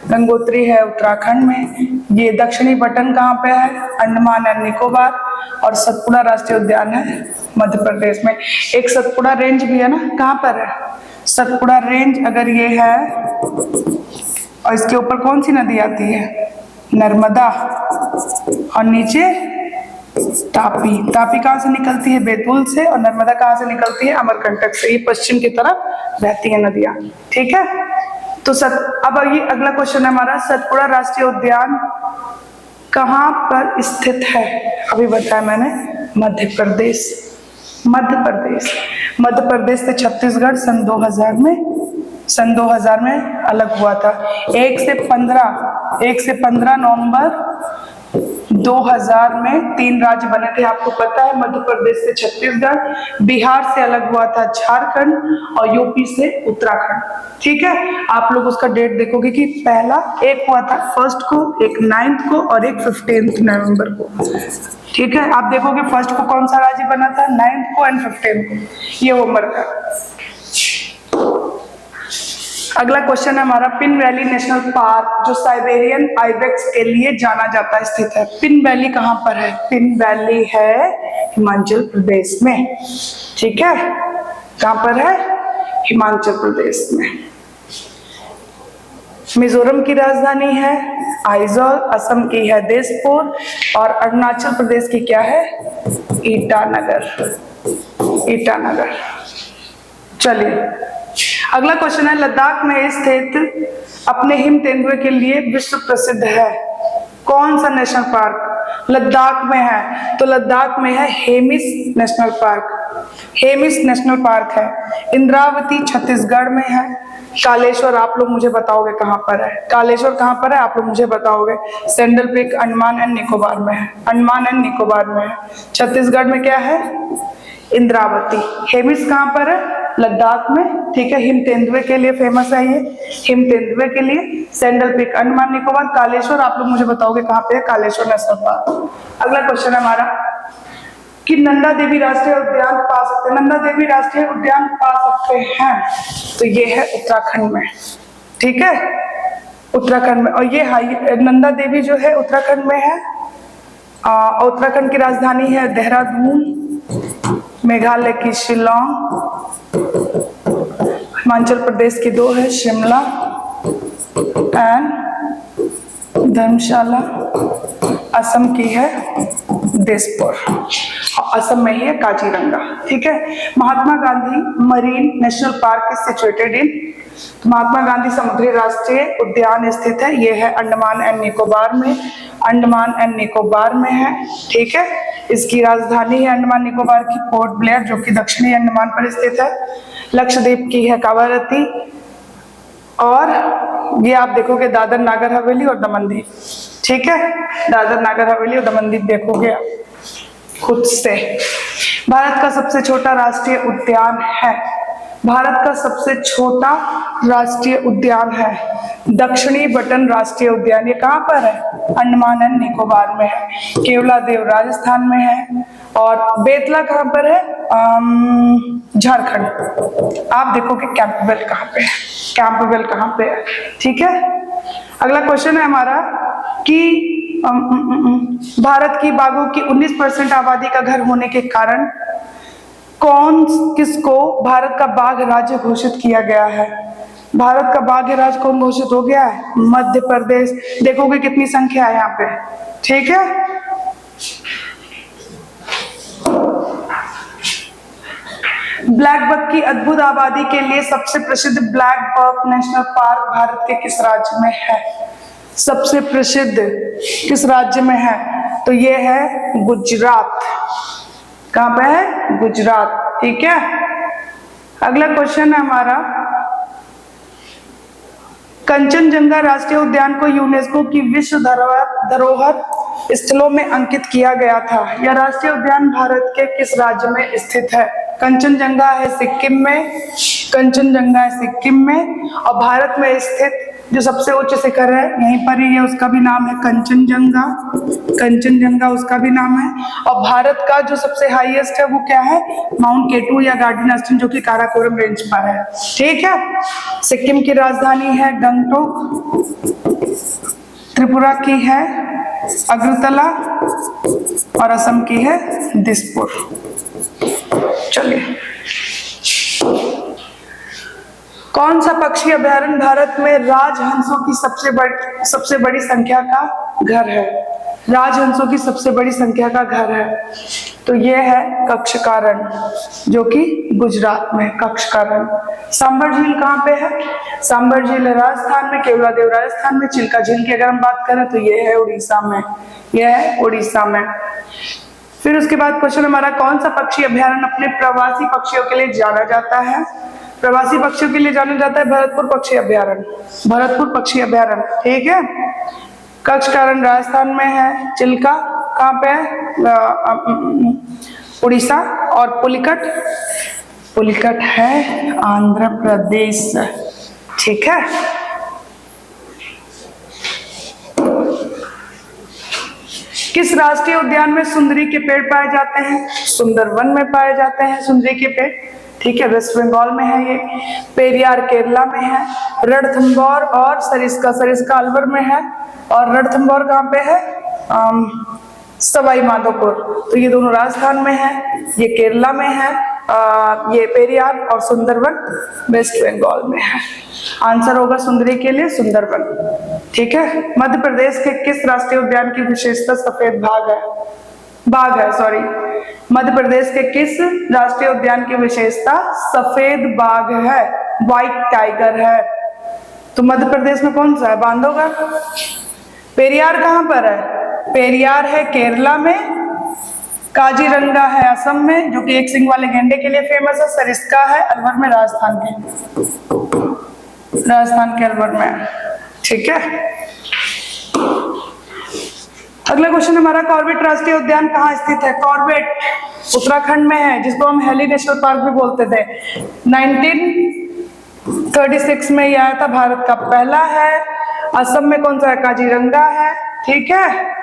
गंगोत्री है उत्तराखंड में। ये दक्षिणी बटन कहाँ पे है? अंडमान एंड निकोबार। और सतपुड़ा राष्ट्रीय उद्यान है मध्य प्रदेश में। एक सतपुड़ा रेंज भी है ना, कहाँ पर है? सतपुड़ा रेंज अगर ये है, और इसके ऊपर कौन सी नदी आती है? नर्मदा। और नीचे तापी। तापी कहाँ से निकलती है? बैतूल से। और नर्मदा कहाँ से निकलती है? अमरकंटक से। ये पश्चिम की तरफ बहती है नदियां। ठीक है, तो अब ये अगला क्वेश्चन है हमारा, सतपुड़ा राष्ट्रीय उद्यान कहाँ पर स्थित है? अभी बताया मैंने, मध्य प्रदेश। मध्य प्रदेश से छत्तीसगढ़ सन 2000 में अलग हुआ था। 1 से 15 नवंबर 2000 में 3 राज्य बने थे, आपको पता है। मध्य प्रदेश से छत्तीसगढ़, बिहार से अलग हुआ था झारखंड, और यूपी से उत्तराखंड। ठीक है, आप लोग उसका डेट देखोगे कि पहला एक हुआ था 1 को, एक 9 को और एक 15 नवंबर को। ठीक है, आप देखोगे 1 को कौन सा राज्य बना था, 9 को एंड 15 को। ये होमवर्क है। अगला क्वेश्चन है हमारा, पिन वैली नेशनल पार्क जो साइबेरियन आइबेक्स के लिए जाना जाता है स्थित है। पिन वैली कहां पर है? पिन वैली है हिमाचल प्रदेश में। ठीक है, कहां पर है? हिमाचल प्रदेश में। मिजोरम की राजधानी है आइजॉल, असम की है दिसपुर और अरुणाचल प्रदेश की क्या है? ईटानगर। ईटानगर। चलिए अगला क्वेश्चन है, लद्दाख में स्थित अपने हिम तेंदुए के लिए विश्व प्रसिद्ध है कौन सा नेशनल पार्क? लद्दाख में है तो लद्दाख में है Hemis national park. Hemis national park है। इंद्रावती छत्तीसगढ़ में है। कालेश्वर आप लोग मुझे बताओगे कहां पर है? कालेश्वर कहां पर है आप लोग मुझे बताओगे? Sandal peak Andaman and Nicobar में है। अंडमान एंड निकोबार में है। छत्तीसगढ़ में क्या है? इंद्रावती। हेमिस कहां पर है? लद्दाख में। ठीक है, हिम तेंदुए के लिए फेमस है ये, हिम तेंदुए के लिए। Sandal peak Andaman Nicobar. कालेश्वर आप लोग मुझे बताओगे कहां पे है? Kaleshwar national park. अगला क्वेश्चन है हमारा कि नंदा देवी राष्ट्रीय उद्यान पा सकते हैं, नंदा देवी राष्ट्रीय उद्यान पा सकते हैं तो ये है उत्तराखंड में। ठीक है, उत्तराखंड में। और ये नंदा देवी जो है उत्तराखंड में है। उत्तराखंड की राजधानी है देहरादून, मेघालय की शिलोंग, हिमाचल प्रदेश की दो है शिमला एंड धर्मशाला, असम की है दिसपुर, असम में ही है काजीरंगा। ठीक है, Mahatma Gandhi marine national park is situated in, Mahatma Gandhi समुद्री राष्ट्रीय उद्यान स्थित है, ये है अंडमान एंड निकोबार में, अंडमान एंड निकोबार में है। ठीक है, इसकी राजधानी है अंडमान निकोबार की पोर्ट ब्लेयर जो कि दक्षिणी अंडमान पर स्थित है। लक्षद्वीप की है कावारती और ये आप देखोगे दादर नागर हवेली और दमन दीव। ठीक है, दादर नागर हवेली और दमन दीव देखोगे खुद से। भारत का सबसे छोटा राष्ट्रीय उद्यान है, भारत का सबसे छोटा राष्ट्रीय उद्यान है दक्षिणी बटन राष्ट्रीय उद्यान। ये कहाँ पर है? अंडमान एंड निकोबार में है। केवलादेव राजस्थान में है और बेतला कहाँ पर है? झारखंड। आप देखोगे कैंपबेल कहाँ पे है, कैंपबेल कहाँ पे है। ठीक है, अगला क्वेश्चन है हमारा कि भारत की बाघों की 19% आबादी का घर होने के कारण किसको भारत का बाघ राज्य घोषित किया गया है? भारत का बाघ राज्य कौन घोषित हो गया है? मध्य प्रदेश। देखोगे कितनी संख्या है यहाँ पे। ठीक है, ब्लैक बक की अद्भुत आबादी के लिए सबसे प्रसिद्ध ब्लैक बक नेशनल पार्क भारत के किस राज्य में है? सबसे प्रसिद्ध किस राज्य में है? तो ये है गुजरात। कहां पे है? गुजरात। ठीक है, अगला क्वेश्चन है हमारा, कंचनजंगा राष्ट्रीय उद्यान को यूनेस्को की विश्व धरोहर स्थलों में अंकित किया गया था। यह राष्ट्रीय उद्यान भारत के किस राज्य में स्थित है? कंचनजंगा है सिक्किम में, कंचनजंगा है सिक्किम में और भारत में स्थित जो सबसे उच्च शिखर है यहीं पर ही है, उसका भी नाम है कंचनजंगा। कंचनजंगा उसका भी नाम है। और भारत का जो सबसे हाईएस्ट है वो क्या है? माउंट केटू या गार्डन अस्टन जो कि काराकोरम रेंज पर है। ठीक है, सिक्किम की राजधानी है गंगटोक, त्रिपुरा की है अगरतला और असम की है दिसपुर। चलिए, कौन सा पक्षी अभयारण्य भारत में राजहंसों की सबसे बड़ी संख्या का घर है? राजहंसों की सबसे बड़ी संख्या का घर है तो यह है कक्षकारण जो कि गुजरात में। कक्षकारण। सांबर झील कहाँ पे है? सांबर झील राजस्थान में, केवलादेव राजस्थान में। चिल्का झील की अगर हम बात करें तो यह है उड़ीसा में, यह है उड़ीसा में। फिर उसके बाद क्वेश्चन हमारा, कौन सा पक्षी अभयारण्य अपने प्रवासी पक्षियों के लिए जाना जाता है? प्रवासी पक्षियों के लिए जाना जाता है भरतपुर पक्षी अभयारण्य, भरतपुर पक्षी अभयारण्य। ठीक है, कक्षकारण राजस्थान में है, चिल्का कहाँ पे है? उड़ीसा। और पुलिकट, पुलिकट है आंध्र प्रदेश। ठीक है, किस राष्ट्रीय उद्यान में सुंदरी के पेड़ पाए जाते हैं? सुंदरवन में पाए जाते हैं सुंदरी के पेड़। ठीक है, वेस्ट बंगाल में है ये। पेरियार केरला में है। रणथंभौर और सरिस्का अलवर में है। और रणथंभौर कहाँ पे है? सवाई माधोपुर। तो ये दोनों राजस्थान में है, ये केरला में है ये पेरियार और सुंदरवन वेस्ट बंगाल में है। आंसर होगा सुंदरी के लिए सुंदरवन। ठीक है। मध्य प्रदेश के किस राष्ट्रीय उद्यान की विशेषता सफेद बाघ है सॉरी। मध्य प्रदेश के किस राष्ट्रीय उद्यान की विशेषता सफेद बाघ है, व्हाइट टाइगर है। तो मध्य प्रदेश में कौन सा है? बांधवगढ़। पेरियार कहां पर है? पेरियार है केरला में, काजीरंगा है असम में जो कि एक सिंग वाले गेंडे के लिए फेमस है, सरिस्का है अलवर में, राजस्थान के अलवर में। ठीक है। अगला क्वेश्चन हमारा, कॉर्बेट राष्ट्रीय उद्यान कहाँ स्थित है? कॉर्बेट उत्तराखंड में है, जिसको हम हेली नेशनल पार्क भी बोलते थे। 1936 में यह आया था, भारत का पहला है। असम में कौन सा है? काजीरंगा है। ठीक है।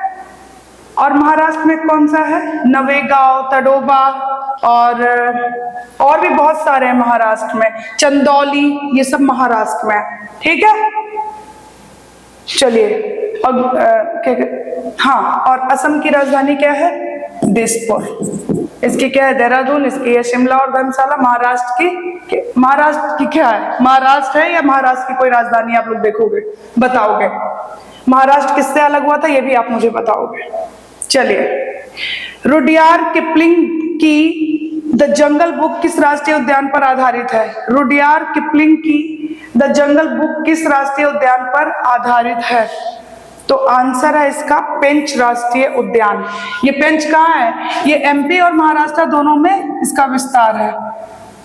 और महाराष्ट्र में कौन सा है? नवेगांव, तडोबा और भी बहुत सारे हैं महाराष्ट्र में, चंदौली, ये सब महाराष्ट्र में। ठीक है। चलिए हाँ, और असम की राजधानी क्या है? दिसपुर। इसकी क्या है? देहरादून। इसकी है शिमला और धर्मशाला। महाराष्ट्र की क्या है? महाराष्ट्र है या महाराष्ट्र की कोई राजधानी आप लोग देखोगे, बताओगे? महाराष्ट्र किससे अलग हुआ था ये भी आप मुझे बताओगे। चलिए, रुडयार्ड किपलिंग की द जंगल बुक किस राष्ट्रीय उद्यान पर आधारित है? रुडयार्ड किपलिंग की द जंगल बुक किस राष्ट्रीय उद्यान पर आधारित है? तो आंसर है इसका पेंच राष्ट्रीय उद्यान। ये पेंच कहाँ है? ये एमपी और महाराष्ट्र दोनों में इसका विस्तार है,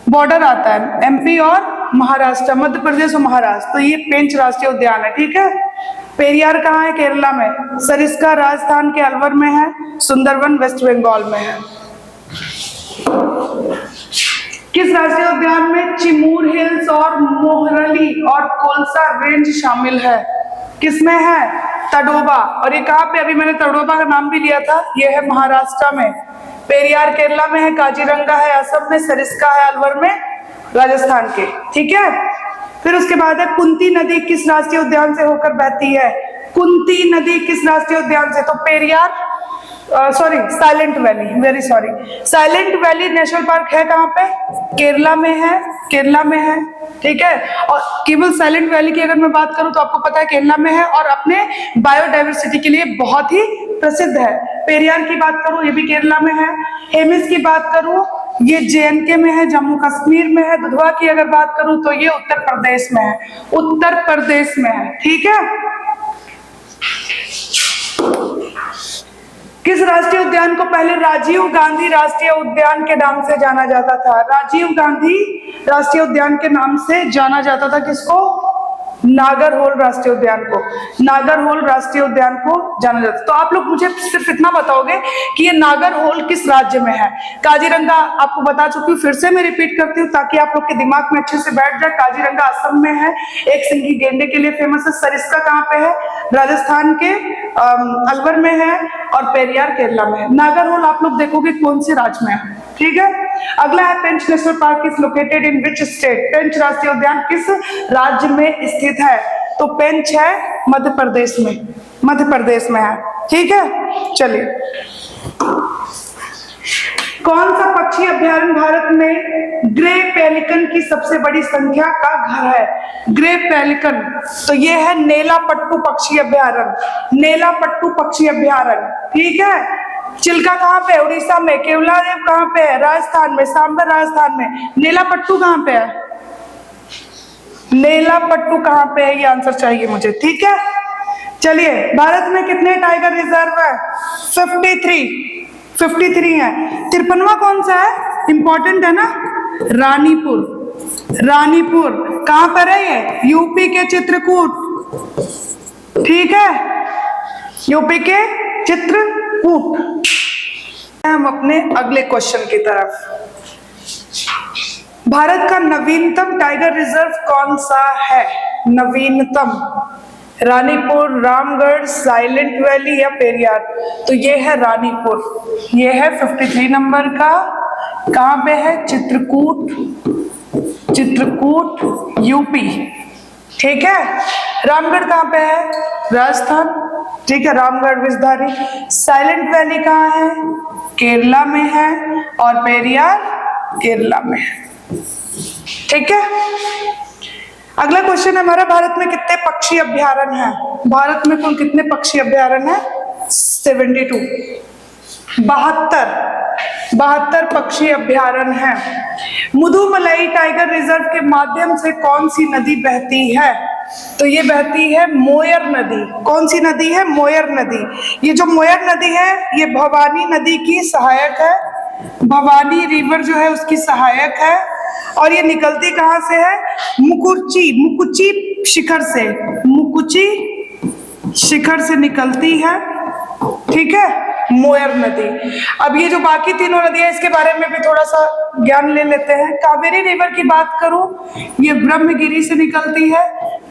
बॉर्डर आता है एमपी और महाराष्ट्र, मध्य प्रदेश और महाराष्ट्र। तो ये पेंच राष्ट्रीय उद्यान है। ठीक है। पेरियार कहाँ है? केरला में। सरिस्का राजस्थान के अलवर में है। सुंदरवन वेस्ट बंगाल में है। किस राष्ट्रीय उद्यान में चिमूर हिल्स और मोहरली और कोलसा रेंज शामिल है? किसमें है? तडोबा। और ये कहाँ पे? अभी मैंने तडोबा का नाम भी लिया था, ये है महाराष्ट्र में। पेरियार केरला में है, काजीरंगा है असम में, सरिस्का है अलवर में, राजस्थान के। ठीक है। फिर उसके बाद है कुंती नदी किस राष्ट्रीय उद्यान से होकर बहती है? कुंती नदी किस राष्ट्रीय उद्यान से? तो Periyar silent valley, very sorry, silent valley national park है कहाँ पे? केरला में है, केरला में है। ठीक है। और केवल साइलेंट वैली की अगर मैं बात करूं तो आपको पता है केरला में है और अपने बायोडाइवर्सिटी के लिए बहुत ही प्रसिद्ध है। पेरियार की बात करूं ये भी केरला में है। हेमिस की बात करूं ये जेएनके में है, जम्मू कश्मीर में है। दुधवा की अगर बात करूं तो ये उत्तर प्रदेश में है, उत्तर प्रदेश में है। ठीक है। किस राष्ट्रीय उद्यान को पहले राजीव गांधी राष्ट्रीय उद्यान के नाम से जाना जाता था? राजीव गांधी राष्ट्रीय उद्यान के नाम से जाना जाता था। किसको? नागरहोल राष्ट्रीय उद्यान को, नागरहोल राष्ट्रीय उद्यान को जाना जाता है। तो आप लोग मुझे सिर्फ इतना बताओगे कि ये नागरहोल किस राज्य में है। काजीरंगा आपको बता चुकी हूँ, फिर से मैं रिपीट करती हूँ ताकि आप लोग के दिमाग में अच्छे से बैठ जाए। काजीरंगा असम में है, एक सिंगी गेंडे के लिए फेमस है। सरिस्का कहाँ पे है? राजस्थान के अलवर में है। और पेरियार केरला में है। नागरहोल आप लोग देखोगे कौन से राज्य में है। ठीक है। अगला है Pench national park is located in which state? Pench राष्ट्रीय उद्यान किस राज्य में स्थित है? तो पेंच है मध्य प्रदेश में, मध्य प्रदेश में है। ठीक है। चलिए, कौन सा पक्षी अभयारण्य भारत में ग्रे पेलिकन की सबसे बड़ी संख्या का घर है? ग्रे पेलिकन, तो ये है नेलापट्टू पक्षी अभयारण्य, नेलापट्टू पक्षी अभयारण्य। ठीक है। चिल्का कहाँ पे? उड़ीसा में। केवलादेव कहाँ पे है? राजस्थान में। सांबर राजस्थान में। नेलापट्टू कहाँ पे है? नेलापट्टू कहाँ पे है? ये आंसर चाहिए मुझे। ठीक है। चलिए, भारत में कितने टाइगर रिजर्व है? 53 है। 53वां कौन सा है? इंपॉर्टेंट है ना, रानीपुर। रानीपुर कहां पर है? ये यूपी के चित्रकूट। ठीक है। यूपी के चित्रकूट। हम अपने अगले क्वेश्चन की तरफ। भारत का नवीनतम टाइगर रिजर्व कौन सा है? नवीनतम, रानीपुर, रामगढ़, साइलेंट वैली या पेरियार? तो ये है रानीपुर, ये है 53 नंबर का। कहां पे है? चित्रकूट, चित्रकूट यूपी। ठीक है। रामगढ़ कहां पे है? राजस्थान। ठीक है, रामगढ़ विषधारी। साइलेंट वैली कहां है? केरला में है। और पेरियार केरला में है। ठीक है, अगला क्वेश्चन है हमारा, भारत में कितने पक्षी अभ्यारण्य हैं? भारत में कुल कितने पक्षी अभ्यारण्य हैं? 72, 72 पक्षी अभ्यारण्य हैं। मुदुमलाई टाइगर रिजर्व के माध्यम से कौन सी नदी बहती है? तो ये बहती है मोयर नदी। कौन सी नदी है? मोयर नदी। ये जो मोयर नदी है ये भवानी नदी की सहायक है, भवानी रिवर जो है उसकी सहायक है, और ये निकलती कहां से है? मुकुची शिखर से, मुकुची शिखर से निकलती है। ठीक है, मोयर नदी। अब ये जो बाकी तीनों नदियां इसके बारे में भी थोड़ा सा ज्ञान ले लेते हैं। कावेरी रिवर की बात करूं, ये ब्रह्मगिरी से निकलती है,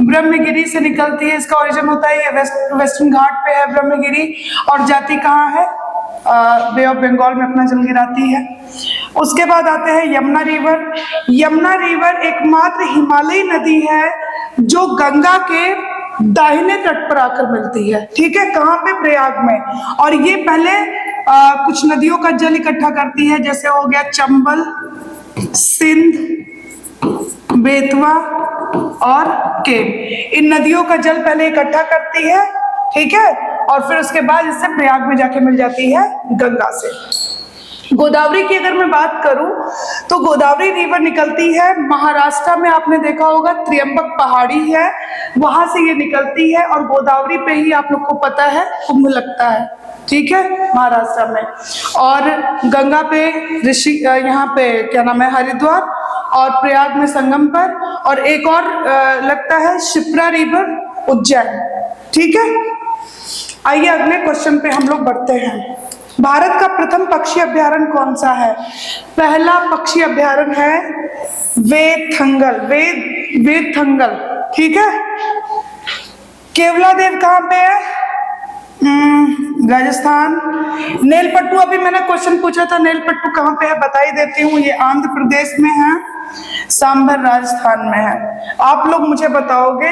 ब्रह्मगिरी से निकलती है, इसका ओरिजिन होता है ये वेस्टर्न घाट पे है ब्रह्मगिरी, और जाती कहाँ है? बे ऑफ बंगाल में अपना जल गिराती है। उसके बाद आते हैं यमुना रिवर। यमुना रिवर एकमात्र हिमालयी नदी है जो गंगा के दाहिने तट पर आकर मिलती है। ठीक है, कहाँ पे? प्रयाग में। और ये पहले कुछ नदियों का जल इकट्ठा करती है, जैसे हो गया चंबल, सिंध, बेतवा और केन। इन नदियों का जल पहले इकट्ठा करती है, ठीक है, और फिर उसके बाद इससे प्रयाग में जाके मिल जाती है गंगा से। गोदावरी की अगर मैं बात करूं तो गोदावरी रिवर निकलती है महाराष्ट्र में, आपने देखा होगा त्र्यंबक पहाड़ी है वहां से ये निकलती है, और गोदावरी पे ही आप लोग को पता है कुंभ लगता है। ठीक है, महाराष्ट्र में। और गंगा पे ऋषि, यहाँ पे क्या नाम है, हरिद्वार, और प्रयाग में संगम पर, और एक और लगता है शिप्रा रिवर उज्जैन। ठीक है, आइए अगले क्वेश्चन पे हम लोग बढ़ते हैं। भारत का प्रथम पक्षी अभ्यारण्य कौन सा है? पहला पक्षी अभ्यारण्य है वेथंगल, वेथंगल। ठीक है, केवलादेव कहाँ पे है? राजस्थान। नेलपट्टू, अभी मैंने क्वेश्चन पूछा था नेलपट्टू कहाँ पे है, बता ही देती हूँ, ये आंध्र प्रदेश में है, सांभर राजस्थान में है। आप लोग मुझे बताओगे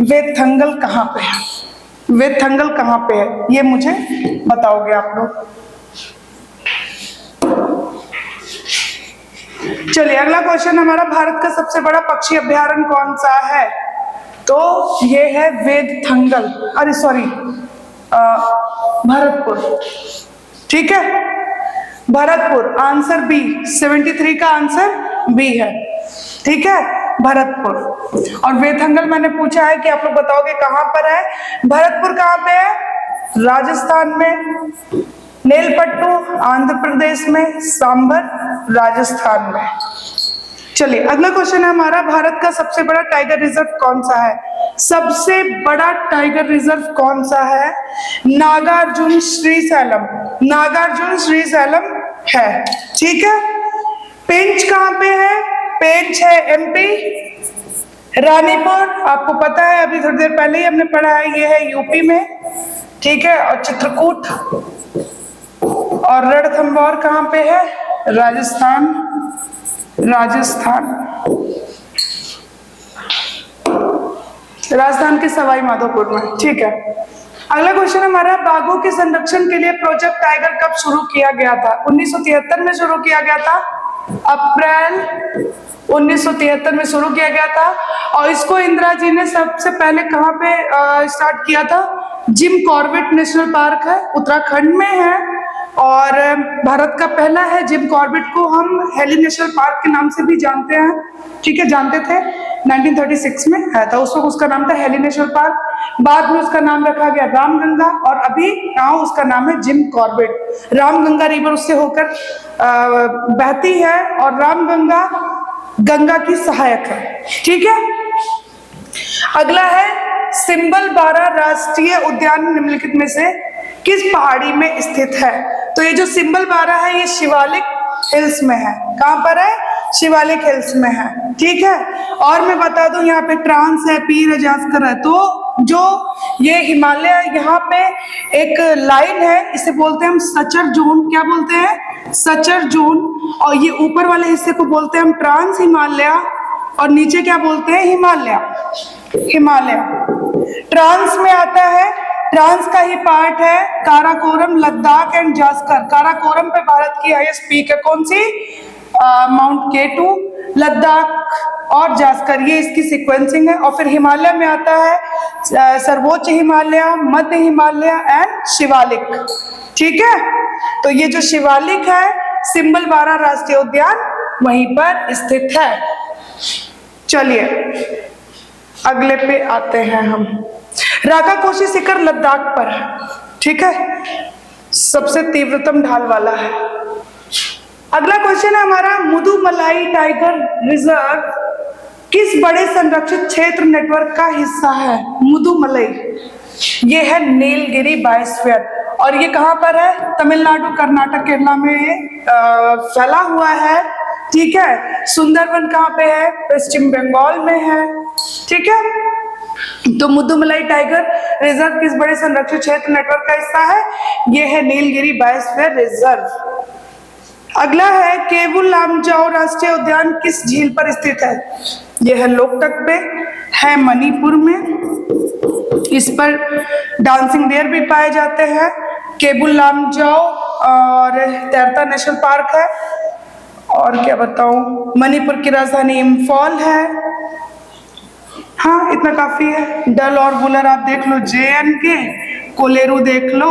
वेथंगल कहाँ पे है, वेथंगल कहाँ पे है, ये मुझे बताओगे आप लोग। चलिए अगला क्वेश्चन हमारा, भारत का सबसे बड़ा पक्षी अभ्यारण्य कौन सा है? तो ये है वेथंगल, अरे सॉरी, भरतपुर। ठीक है, भरतपुर, आंसर बी, 73 का आंसर बी है। ठीक है, भरतपुर। और वेथंगल मैंने पूछा है कि आप लोग बताओगे कहां पर है? भरतपुर कहां पे है? राजस्थान में। नेलपट्टू आंध्र प्रदेश में, सांभर राजस्थान में। चलिए अगला क्वेश्चन है हमारा, भारत का सबसे बड़ा टाइगर रिजर्व कौन सा है? सबसे बड़ा टाइगर रिजर्व कौन सा है? नागार्जुन श्रीशैलम, नागार्जुन श्रीशैलम है। ठीक है, पेंच कहां पे है? पेंच है एमपी, रानीपुर आपको पता है, अभी थोड़ी देर पहले ही हमने पढ़ा है, ये है यूपी में। ठीक है, और चित्रकूट और रणथंभौर कहां पे है? राजस्थान, राजस्थान, राजस्थान के सवाई माधोपुर में। ठीक है, अगला क्वेश्चन हमारा, बाघों के संरक्षण के लिए प्रोजेक्ट टाइगर कब शुरू किया गया था? 1973 में शुरू किया गया था, अप्रैल 1973 में शुरू किया गया था। और इसको इंदिरा जी ने सबसे पहले कहाँ पे स्टार्ट किया था? जिम कॉर्बेट नेशनल पार्क है, उत्तराखंड में है, और भारत का पहला है। जिम कॉर्बेट को हम हेली नेशनल पार्क के नाम से भी जानते हैं। ठीक है, जानते थे, 1936 में आया था, उस वक्त उसका नाम था हेली नेशनल पार्क। बाद में उसका नाम रखा गया रामगंगा, और अभी गाँव उसका नाम है जिम कॉर्बेट। रामगंगा रिवर उससे होकर बहती है, और रामगंगा गंगा की सहायक है। ठीक है, अगला है सिंबल 12 राष्ट्रीय उद्यान निम्नलिखित में से किस पहाड़ी में स्थित है? तो ये जो सिंबल 12 है ये शिवालिक हिल्स में है। कहां पर है? शिवालिक हिल्स में है। ठीक है, और मैं बता दूं यहाँ पे ट्रांस है, पीर है, जास्कर है। तो जो ये हिमालय, यहाँ पे एक लाइन है, इसे बोलते हैं हम सचर जोन। क्या बोलते हैं? Suture zone. और ये ऊपर वाले हिस्से को बोलते हैं हम ट्रांस हिमालय, और नीचे क्या बोलते हैं? हिमालय, हिमालय। ट्रांस में आता है, ट्रांस का ही पार्ट है काराकोरम, लद्दाख एंड जास्कर। काराकोरम पे भारत की हाईएस्ट पीक है, कौन सी? माउंट केटू, लद्दाख और जास्कर, ये इसकी सीक्वेंसिंग है। और फिर हिमालय में आता है सर्वोच्च हिमालय, मध्य हिमालय एंड शिवालिक। ठीक है, तो ये जो शिवालिक है सिम्बलबारा राष्ट्रीय उद्यान वहीं पर स्थित है। चलिए अगले पे आते हैं हम। राकाकोशी शिखर लद्दाख पर है। ठीक है, सबसे तीव्रतम ढाल वाला है। अगला क्वेश्चन है हमारा, मुदुमलाई टाइगर रिजर्व किस बड़े संरक्षित क्षेत्र नेटवर्क का हिस्सा है? मुदुमलाई, ये है नीलगिरी बायोस्फीयर, और ये कहाँ पर है? तमिलनाडु, कर्नाटक, केरला में फैला हुआ है। ठीक है, सुंदरवन कहाँ पे है? पश्चिम बंगाल में है। ठीक है, तो मुदुमलाई टाइगर रिजर्व किस बड़े संरक्षित क्षेत्र नेटवर्क का हिस्सा है? ये है नीलगिरी बायोस्फीयर रिजर्व। अगला है, केबुल लामजाओ राष्ट्रीय उद्यान किस झील पर स्थित है? यह है लोकटक पे, है मणिपुर में। इस पर डांसिंग डियर भी पाए जाते हैं। केबुल लामजाओ और तैरता नेशनल पार्क है। और क्या बताऊं, मणिपुर की राजधानी इम्फॉल है। हाँ, इतना काफी है। डल और वुलर आप देख लो JNK, कोलेरू देख लो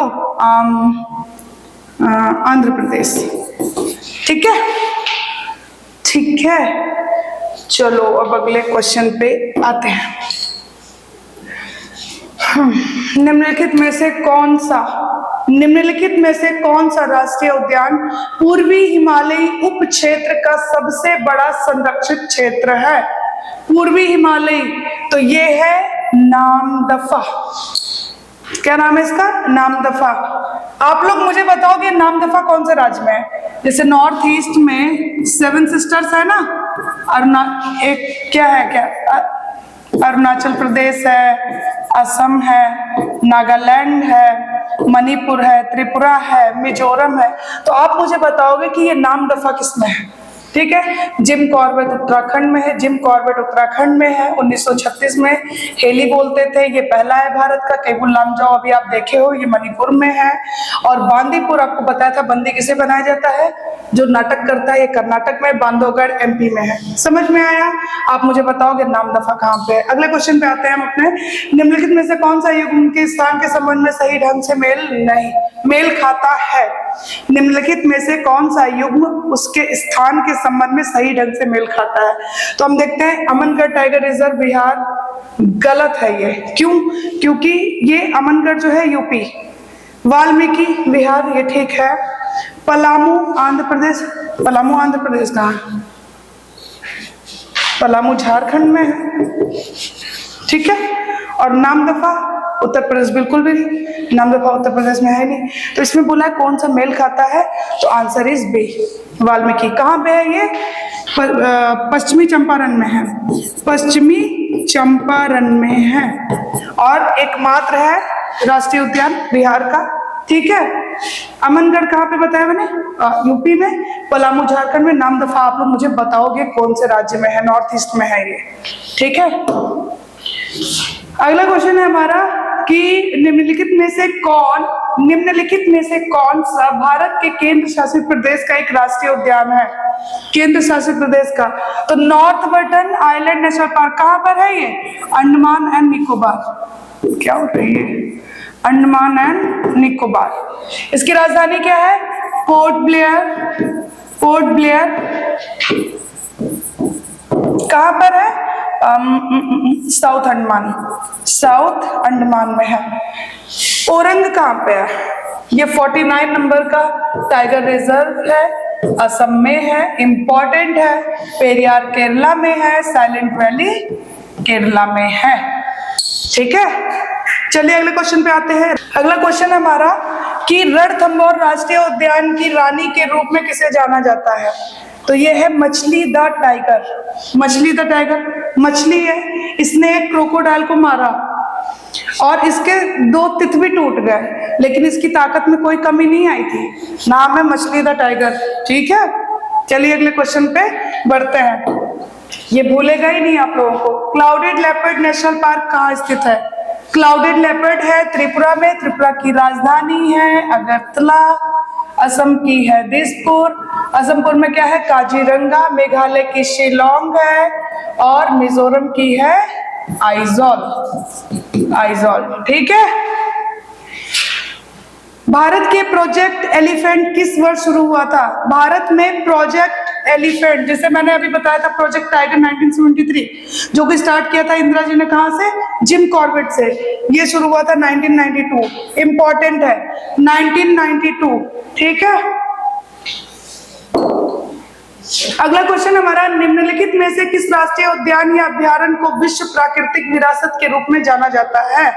आंध्र प्रदेश। ठीक है, ठीक है, चलो अब अगले क्वेश्चन पे आते हैं। निम्नलिखित में से कौन सा राष्ट्रीय उद्यान पूर्वी हिमालयी उप क्षेत्र का सबसे बड़ा संरक्षित क्षेत्र है? पूर्वी हिमालयी, तो ये है नामदफा। क्या नाम है इसका? नामदफा। आप लोग मुझे बताओगे नामदफा कौन से राज्य में है? जैसे नॉर्थ ईस्ट में सेवन सिस्टर्स है ना, एक क्या है, अरुणाचल प्रदेश है, असम है, नागालैंड है, मणिपुर है, त्रिपुरा है, मिजोरम है। तो आप मुझे बताओगे कि ये नामदफा किसमें है? ठीक है, जिम कॉर्बेट उत्तराखंड में है। जिम कॉर्बेट उत्तराखंड में है। 1936 में हेली बोलते थे, ये पहला है भारत का। केबुल लामजाओ अभी आप देखे हो, ये मणिपुर में है। और बांदीपुर आपको बताया था, बंदी किसे बनाया जाता है? जो नाटक करता है, ये कर्नाटक में, बांधवगढ़ MP में है। समझ में आया? आप मुझे बताओगे नामदफा कहाँ पे है। अगले क्वेश्चन पे आते हैं हम अपने। निम्नलिखित में से कौन सा युग्म उनके स्थान के संबंध में सही ढंग से मेल खाता है? निम्नलिखित में से कौन सा युग्म उसके स्थान के संबंध में सही ढंग से मेल खाता है? तो हम देखते हैं, अमनगढ़ टाइगर रिजर्व बिहार, गलत है ये। क्यों? क्योंकि ये अमनगढ़ जो है यूपी, वाल्मीकि बिहार, ये ठीक है। पलामू आंध्र प्रदेश, पलामू आंध्र प्रदेश कहाँ है? पलामू झारखंड में है। ठीक है, और नामदफा उत्तर प्रदेश बिल्कुल भी नहीं, नामदफा उत्तर प्रदेश में है नहीं। तो इसमें बोला कौन सा मेल खाता है, तो आंसर इज बी, वाल्मीकि। कहाँ पे है ये? पश्चिमी चंपारण में है, पश्चिमी चंपारण में है, और एकमात्र है राष्ट्रीय उद्यान बिहार का। ठीक है, अमनगढ़ कहाँ पे बताया मैंने? यूपी में। पलामू झारखंड में। नामदफा आप लोग मुझे बताओगे कौन से राज्य में है? नॉर्थ ईस्ट में है ये। ठीक है, अगला क्वेश्चन है हमारा कि निम्नलिखित में से कौन सा भारत के केंद्र शासित प्रदेश का एक राष्ट्रीय उद्यान है? केंद्र शासित प्रदेश का, तो north Burton island national park कहाँ पर है ये? अंडमान एंड निकोबार। क्या हो रही है? अंडमान एंड निकोबार। इसकी राजधानी क्या है? Port Blair. पोर्ट ब्लेयर कहाँ पर है? साउथ अंडमान, साउथ अंडमान में है। ओरंग कहाँ पे है? ये 49 नंबर का टाइगर रिजर्व है, असम में है, इंपॉर्टेंट है। पेरियार केरला में है, साइलेंट वैली केरला में है। ठीक है, चलिए अगले क्वेश्चन पे आते हैं। अगला क्वेश्चन हमारा कि रणथंभौर राष्ट्रीय उद्यान की रानी के रूप में किसे जाना जाता है? तो ये है मछली द टाइगर। मछली द टाइगर मछली है, इसने एक क्रोकोडाइल को मारा और इसके 2 तित भी टूट गए, लेकिन इसकी ताकत में कोई कमी नहीं आई थी। नाम है मछली द टाइगर। ठीक है, चलिए अगले क्वेश्चन पे बढ़ते हैं। ये भूलेगा ही नहीं आप लोगों को। क्लाउडेड लेपर्ड नेशनल पार्क कहाँ स्थित है? क्लाउडेड लेपर्ड है त्रिपुरा में। त्रिपुरा की राजधानी है अगरतला। असम की है दिसपुर, असमपुर में क्या है काजीरंगा, मेघालय की शिलोंग है और मिजोरम की है आइजॉल। आइजॉल, ठीक है। भारत के प्रोजेक्ट एलिफेंट किस वर्ष शुरू हुआ था? भारत में प्रोजेक्ट एलिफेंट, जैसे मैंने अभी बताया था प्रोजेक्ट टाइगर 1973, जो कि स्टार्ट किया था इंदिरा जी ने, कहां से? जिम कॉर्बेट से। ये शुरू हुआ था 1992, इंपॉर्टेंट है 1992, ठीक है। अगला क्वेश्चन हमारा, निम्नलिखित में से किस राष्ट्रीय उद्यान या अभ्यारण्य को विश्व प्राकृतिक विरासत के रूप में जाना जाता है?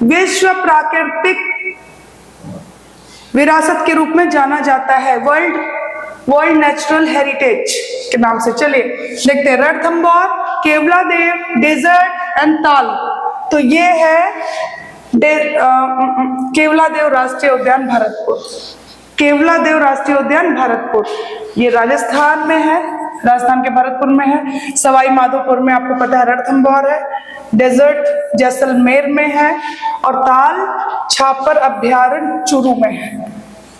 विश्व प्राकृतिक विरासत के रूप में जाना जाता है, वर्ल्ड नेचुरल हेरिटेज के नाम से। चलिए देखते हैं, रणथंभौर, केवलादेव, डेजर्ट एंड ताल। तो ये है केवलादेव राष्ट्रीय उद्यान भरतपुर, केवलादेव राष्ट्रीय उद्यान भरतपुर, ये राजस्थान में है, राजस्थान के भरतपुर में है। सवाई माधोपुर में आपको पता है रणथंभौर है, डेजर्ट जैसलमेर में है और ताल छापर अभ्यारण्य चूरू में है,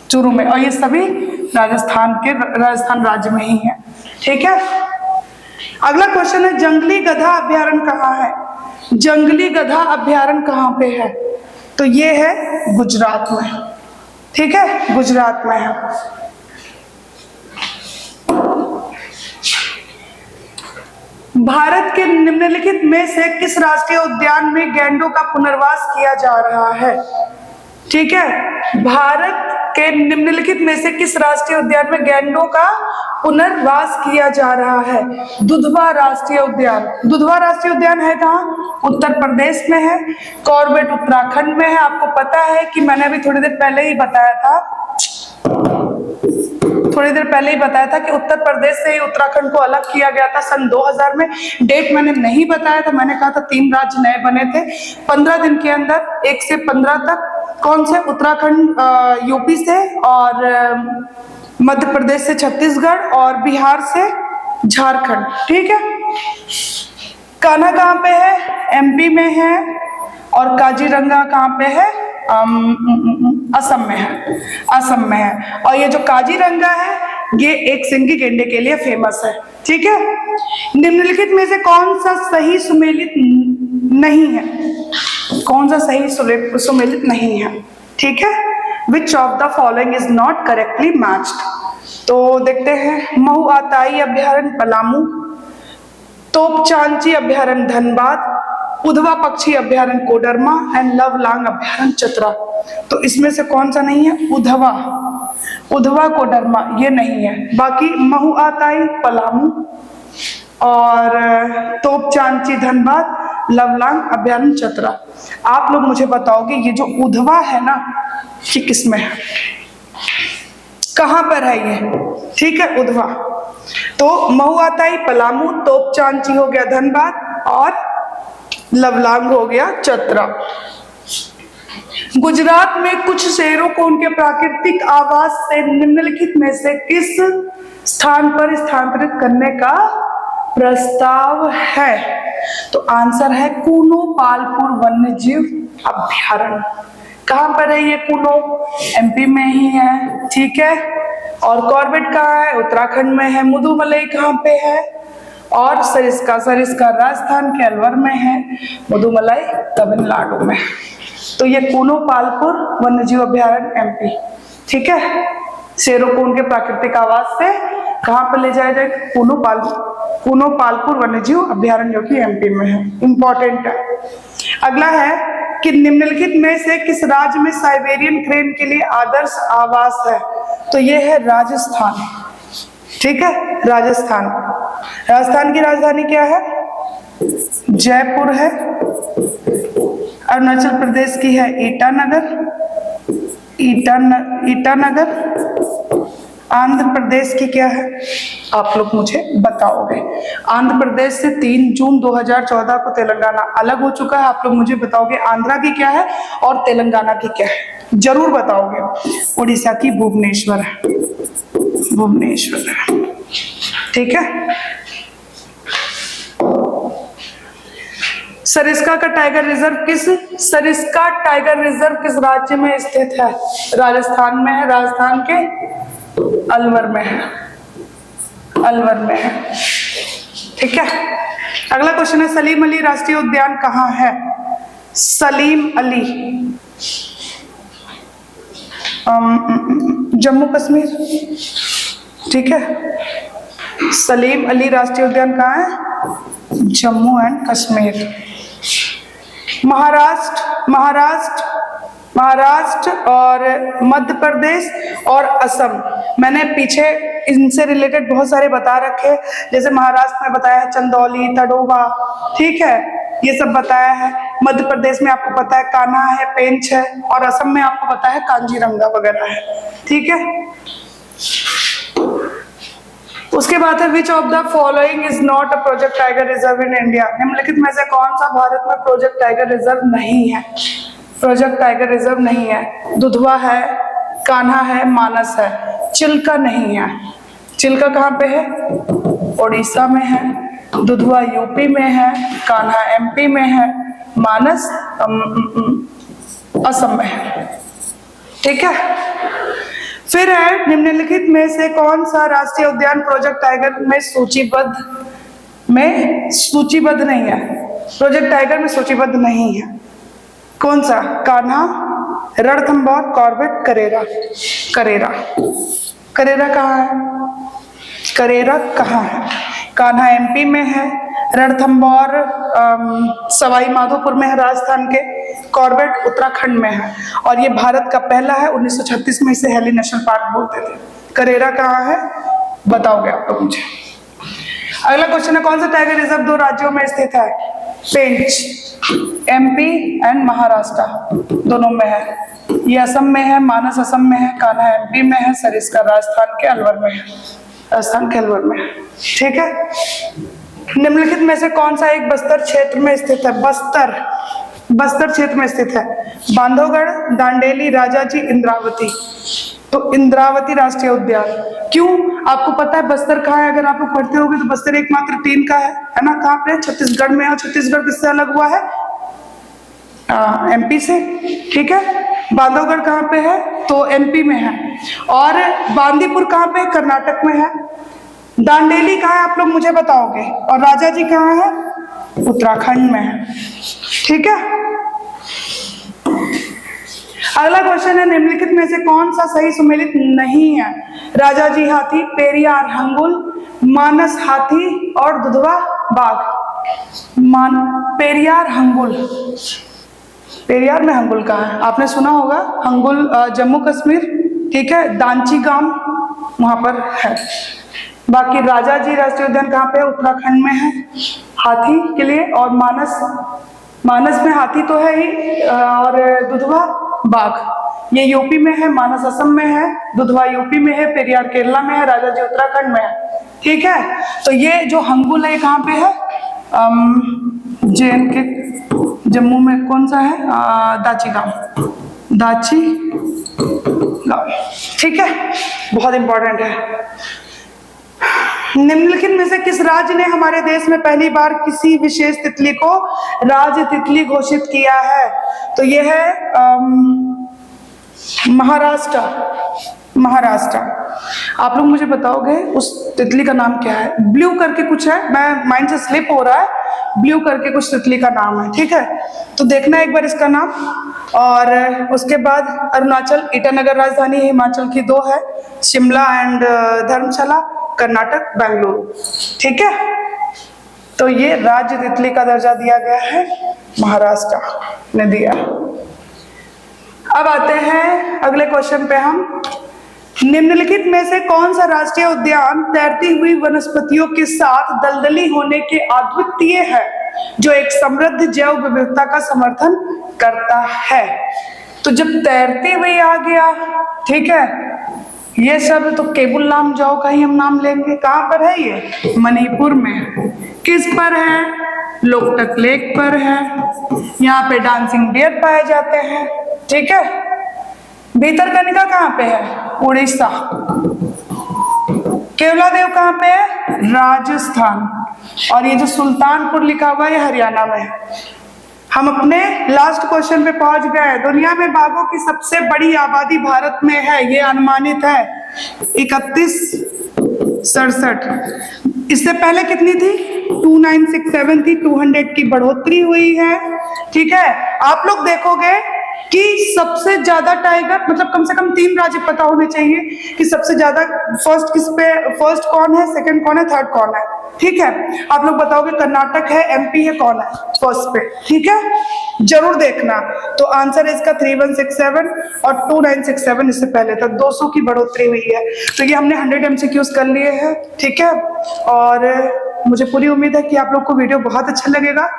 चूरू में, और ये सभी राजस्थान राज्य में ही है, ठीक है। अगला क्वेश्चन है, जंगली गधा अभ्यारण्य कहाँ है? जंगली गधा अभ्यारण्य कहाँ पे है? तो ये है गुजरात में, ठीक है, गुजरात में है। भारत के निम्नलिखित में से किस राष्ट्रीय उद्यान में गैंडों का पुनर्वास किया जा रहा है? ठीक है, भारत के निम्नलिखित में से किस राष्ट्रीय उद्यान में गैंडों का पुनर्वास किया जा रहा है? दुधवा राष्ट्रीय उद्यान। दुधवा राष्ट्रीय उद्यान है कहाँ? उत्तर प्रदेश में है। कॉर्बेट उत्तराखंड में है। आपको पता है कि मैंने अभी थोड़ी देर पहले ही बताया था कि उत्तर प्रदेश से ही उत्तराखंड को अलग किया गया था सन 2000 में। डेट मैंने नहीं बताया था, मैंने कहा था 3 राज्य नए बने थे 15 दिन के अंदर, 1 से 15 तक। कौन से? उत्तराखंड यूपी से, और मध्य प्रदेश से छत्तीसगढ़, और बिहार से झारखंड, ठीक है। कान्हा कहाँ पे है? एमपी में है। और काजीरंगा कहाँ पे है? असम में है, असम में है। और ये जो काजीरंगा है ये एक सिंगी गेंडे के लिए फेमस है, ठीक है। निम्नलिखित में से कौन सा सही सुमेलित नहीं है? कौन सा सही सुमेलित नहीं है? ठीक है, which of the following is not correctly matched? तो देखते हैं, महुआताई अभ्यारण्य पलामू, तोपचांची अभ्यारण्य धनबाद, उधवा पक्षी अभ्यारण्य कोडरमा एंड लवलांग अभ्यारण्य चतरा। तो इसमें से कौन सा नहीं है? उधवा कोडरमा ये नहीं है। बाकी महुआताई पलामू और तोपचांची धनबाद, लवलांग अभ्यारण्य चतरा। आप लोग मुझे बताओगे ये जो उधवा है ना, ये किसमें है, कहां पर है ये? ठीक है, उधवा। तो महुआताई पलामू, तोपचांची हो गया धनबाद और लवलांग हो गया चतरा। गुजरात में कुछ शेरों को उनके प्राकृतिक आवास से निम्नलिखित में से किस स्थान पर स्थानांतरित करने का प्रस्ताव है? तो आंसर है कूनो पालपुर वन्य जीव अभ्यारण्य। कहां पर है ये कूनो? एमपी में ही है, ठीक है। और कॉर्बेट कहाँ है? उत्तराखंड में है। मुदुमलई कहाँ पे है? और सरिस्का राजस्थान के अलवर में है, मुदुमलई तमिलनाडु में। तो ये कूनो पालपुर वन्यजीव अभ्यारण्य एमपी, ठीक है। शेरों को उनके प्राकृतिक आवास से कहां पर ले जाया जाए? कूनो पालपुर वन्यजीव अभ्यारण्य, जो कि एमपी में है, इंपॉर्टेंट है। अगला है कि निम्नलिखित में से किस राज्य में साइबेरियन क्रेन के लिए आदर्श आवास है? तो ये है राजस्थान, ठीक है, राजस्थान। राजस्थान की राजधानी क्या है? जयपुर है। अरुणाचल प्रदेश की है ईटानगर। आंध्र प्रदेश की क्या है? आप लोग मुझे बताओगे। आंध्र प्रदेश से 3 जून 2014 को तेलंगाना अलग हो चुका है। आप लोग मुझे बताओगे आंध्रा की क्या है और तेलंगाना की क्या है, जरूर बताओगे। उड़ीसा की भुवनेश्वर है, ठीक है। सरिस्का का tiger reserve Sariska tiger reserve किस राज्य में स्थित है? राजस्थान में है, राजस्थान के अलवर में है, अलवर में है। ठीक है, अगला क्वेश्चन है सलीम अली राष्ट्रीय उद्यान कहाँ है? सलीम अली जम्मू कश्मीर। ठीक है, सलीम अली राष्ट्रीय उद्यान कहाँ है? जम्मू एंड कश्मीर। महाराष्ट्र और मध्य प्रदेश और असम, मैंने पीछे इनसे रिलेटेड बहुत सारे बता रखे, जैसे महाराष्ट्र में बताया है चंदौली, तड़ोबा, ठीक है, ये सब बताया है। मध्य प्रदेश में आपको पता है कान्हा है, पेंच है, और असम में आपको पता है कांजीरंगा वगैरह है। ठीक है, उसके बाद है which of the following is not a project tiger reserve in India? निम्नलिखित में से कौन सा भारत में प्रोजेक्ट टाइगर रिजर्व नहीं है? प्रोजेक्ट टाइगर रिजर्व नहीं है। दुधवा है, कान्हा है, मानस है, चिल्का नहीं है। चिल्का कहाँ पे है? ओडिशा में है। दुधवा यूपी में है, कान्हा एमपी में है, मानस असम में है। ठीक है, फिर है निम्नलिखित में से कौन सा राष्ट्रीय उद्यान प्रोजेक्ट टाइगर में सूचीबद्ध नहीं है? प्रोजेक्ट टाइगर में सूचीबद्ध नहीं है। कौन सा? कान्हा, रणथंभौर, कॉर्बेट, करेरा। करेरा कहाँ है? करेरा कहाँ है? कान्हा एमपी में है, रणथंभौर सवाई माधोपुर में है राजस्थान के, कॉर्बेट उत्तराखंड में है, और ये भारत का पहला है। 1936 में इसे हेली नेशनल पार्क बोलते थे। करेरा कहाँ है बताओगे आप लोग मुझे। अगला क्वेश्चन है कौन सा टाइगर रिजर्व 2 राज्यों में स्थित है? पेंच, एमपी एंड महाराष्ट्र दोनों में है। ये असम में है, मानस असम में है, कान्हा एमपी में है, सरिस्का राजस्थान के अलवर में है, राजस्थान के अलवर में है। ठीक है, निम्नलिखित में से कौन सा एक बस्तर क्षेत्र में स्थित है? बस्तर क्षेत्र में स्थित है। बांधवगढ़, दांडेली, राजाजी, इंद्रावती। तो इंद्रावती राष्ट्रीय उद्यान। क्यों? आपको पता है बस्तर कहाँ है? अगर आप लोग पढ़ते होगे तो बस्तर एकमात्र 3 का है ना? कहाँ पे? छत्तीसगढ़ में है। और छत्तीसगढ़ किससे अलग हुआ है? एमपी से। ठीक है, बांधवगढ़ कहाँ पे है? तो एमपी में है। और बांदीपुर कहाँ पे? कर्नाटक में है। दांडेली कहाँ है आप लोग मुझे बताओगे? और राजाजी कहाँ है? उत्तराखंड में है। ठीक है, अगला क्वेश्चन है निम्नलिखित में से कौन सा सही सुमेलित नहीं है? राजाजी हाथी, पेरियार हंगुल, मानस हाथी और दुधवा बाघ। पेरियार हंगुल, पेरियार में हंगुल कहाँ है? आपने सुना होगा, हंगुल जम्मू कश्मीर। ठीक है, दांची गांव वहां पर है। बाकी राजाजी राष्ट्रीय उद्यान कहाँ पे है? उत्तराखंड में है, हाथी के लिए। और मानस में हाथी तो है ही, और दुधवा बाघ ये यूपी में है, मानस असम में है, दुधवा यूपी में है, पेरियार केरला में है, राजाजी उत्तराखंड में है। ठीक है, तो ये जो हंगुल है कहाँ पे है? JNK जम्मू में। कौन सा है? दाची गांव। ठीक है, बहुत इंपॉर्टेंट है। निम्नलिखित में से किस राज्य ने हमारे देश में पहली बार किसी विशेष तितली को राज्य तितली घोषित किया है? तो यह है महाराष्ट्र। आप लोग मुझे बताओगे उस तितली का नाम क्या है? ब्लू करके कुछ है, मैं माइंड से स्लिप हो रहा है, ब्लू करके कुछ तितली का नाम है। ठीक है, तो देखना एक बार इसका नाम। और उसके बाद अरुणाचल, ईटानगर राजधानी है, हिमाचल की 2 है, शिमला एंड धर्मशाला, कर्नाटक बेंगलुरु। ठीक है, तो ये राज्य तितली का दर्जा दिया गया है, महाराष्ट्र ने दिया। अब आते हैं अगले क्वेश्चन पे हम। निम्नलिखित में से कौन सा राष्ट्रीय उद्यान तैरती हुई वनस्पतियों के साथ दलदली होने के अद्वितीय है, जो एक समृद्ध जैव विविधता का समर्थन करता है? तो जब तैरती हुई आ गया, ठीक है, ये सब तो केबुल लाम जाओ का ही हम नाम लेंगे। कहाँ पर है ये? मणिपुर में। किस पर है? लोकटक लेक पर है। यहाँ पे डांसिंग डियर पाए जाते हैं। ठीक है, भीतरकनिका कहाँ पे है? उड़ीसा। केवलादेव कहाँ पे है? राजस्थान। और ये जो सुल्तानपुर लिखा हुआ है ये हरियाणा में है। हम अपने लास्ट क्वेश्चन पे पहुंच गए। दुनिया में बाघों की सबसे बड़ी आबादी भारत में है, ये अनुमानित है 3167। इससे पहले कितनी थी? 2967 थी, 200 की बढ़ोतरी हुई है। ठीक है, आप लोग देखोगे कि सबसे ज्यादा टाइगर, मतलब कम से कम 3 राज्य पता होने चाहिए कि सबसे ज्यादा फर्स्ट किस पे, फर्स्ट कौन है, सेकंड कौन है, थर्ड कौन है। ठीक है, आप लोग बताओगे कर्नाटक है, एमपी है, कौन है फर्स्ट पे। ठीक है, जरूर देखना। तो आंसर है इसका 3167 और 2967 इससे पहले था। 200 की बढ़ोतरी हुई है। तो ये हमने 100 MCQs कर लिए हैं। ठीक है, और मुझे पूरी उम्मीद है कि आप लोग को वीडियो बहुत अच्छा लगेगा।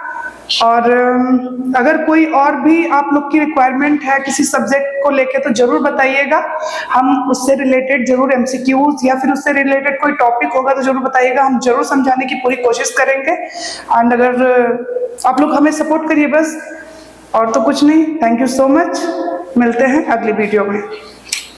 और अगर कोई और भी आप लोग की रिक्वायरमेंट है किसी सब्जेक्ट को लेके तो जरूर बताइएगा। हम उससे रिलेटेड जरूर MCQs या फिर उससे रिलेटेड कोई टॉपिक होगा तो जरूर बताइएगा, हम जरूर समझाने की पूरी कोशिश करेंगे। एंड अगर आप लोग हमें सपोर्ट करिए बस, और तो कुछ नहीं। थैंक यू सो मच, मिलते हैं अगली वीडियो में।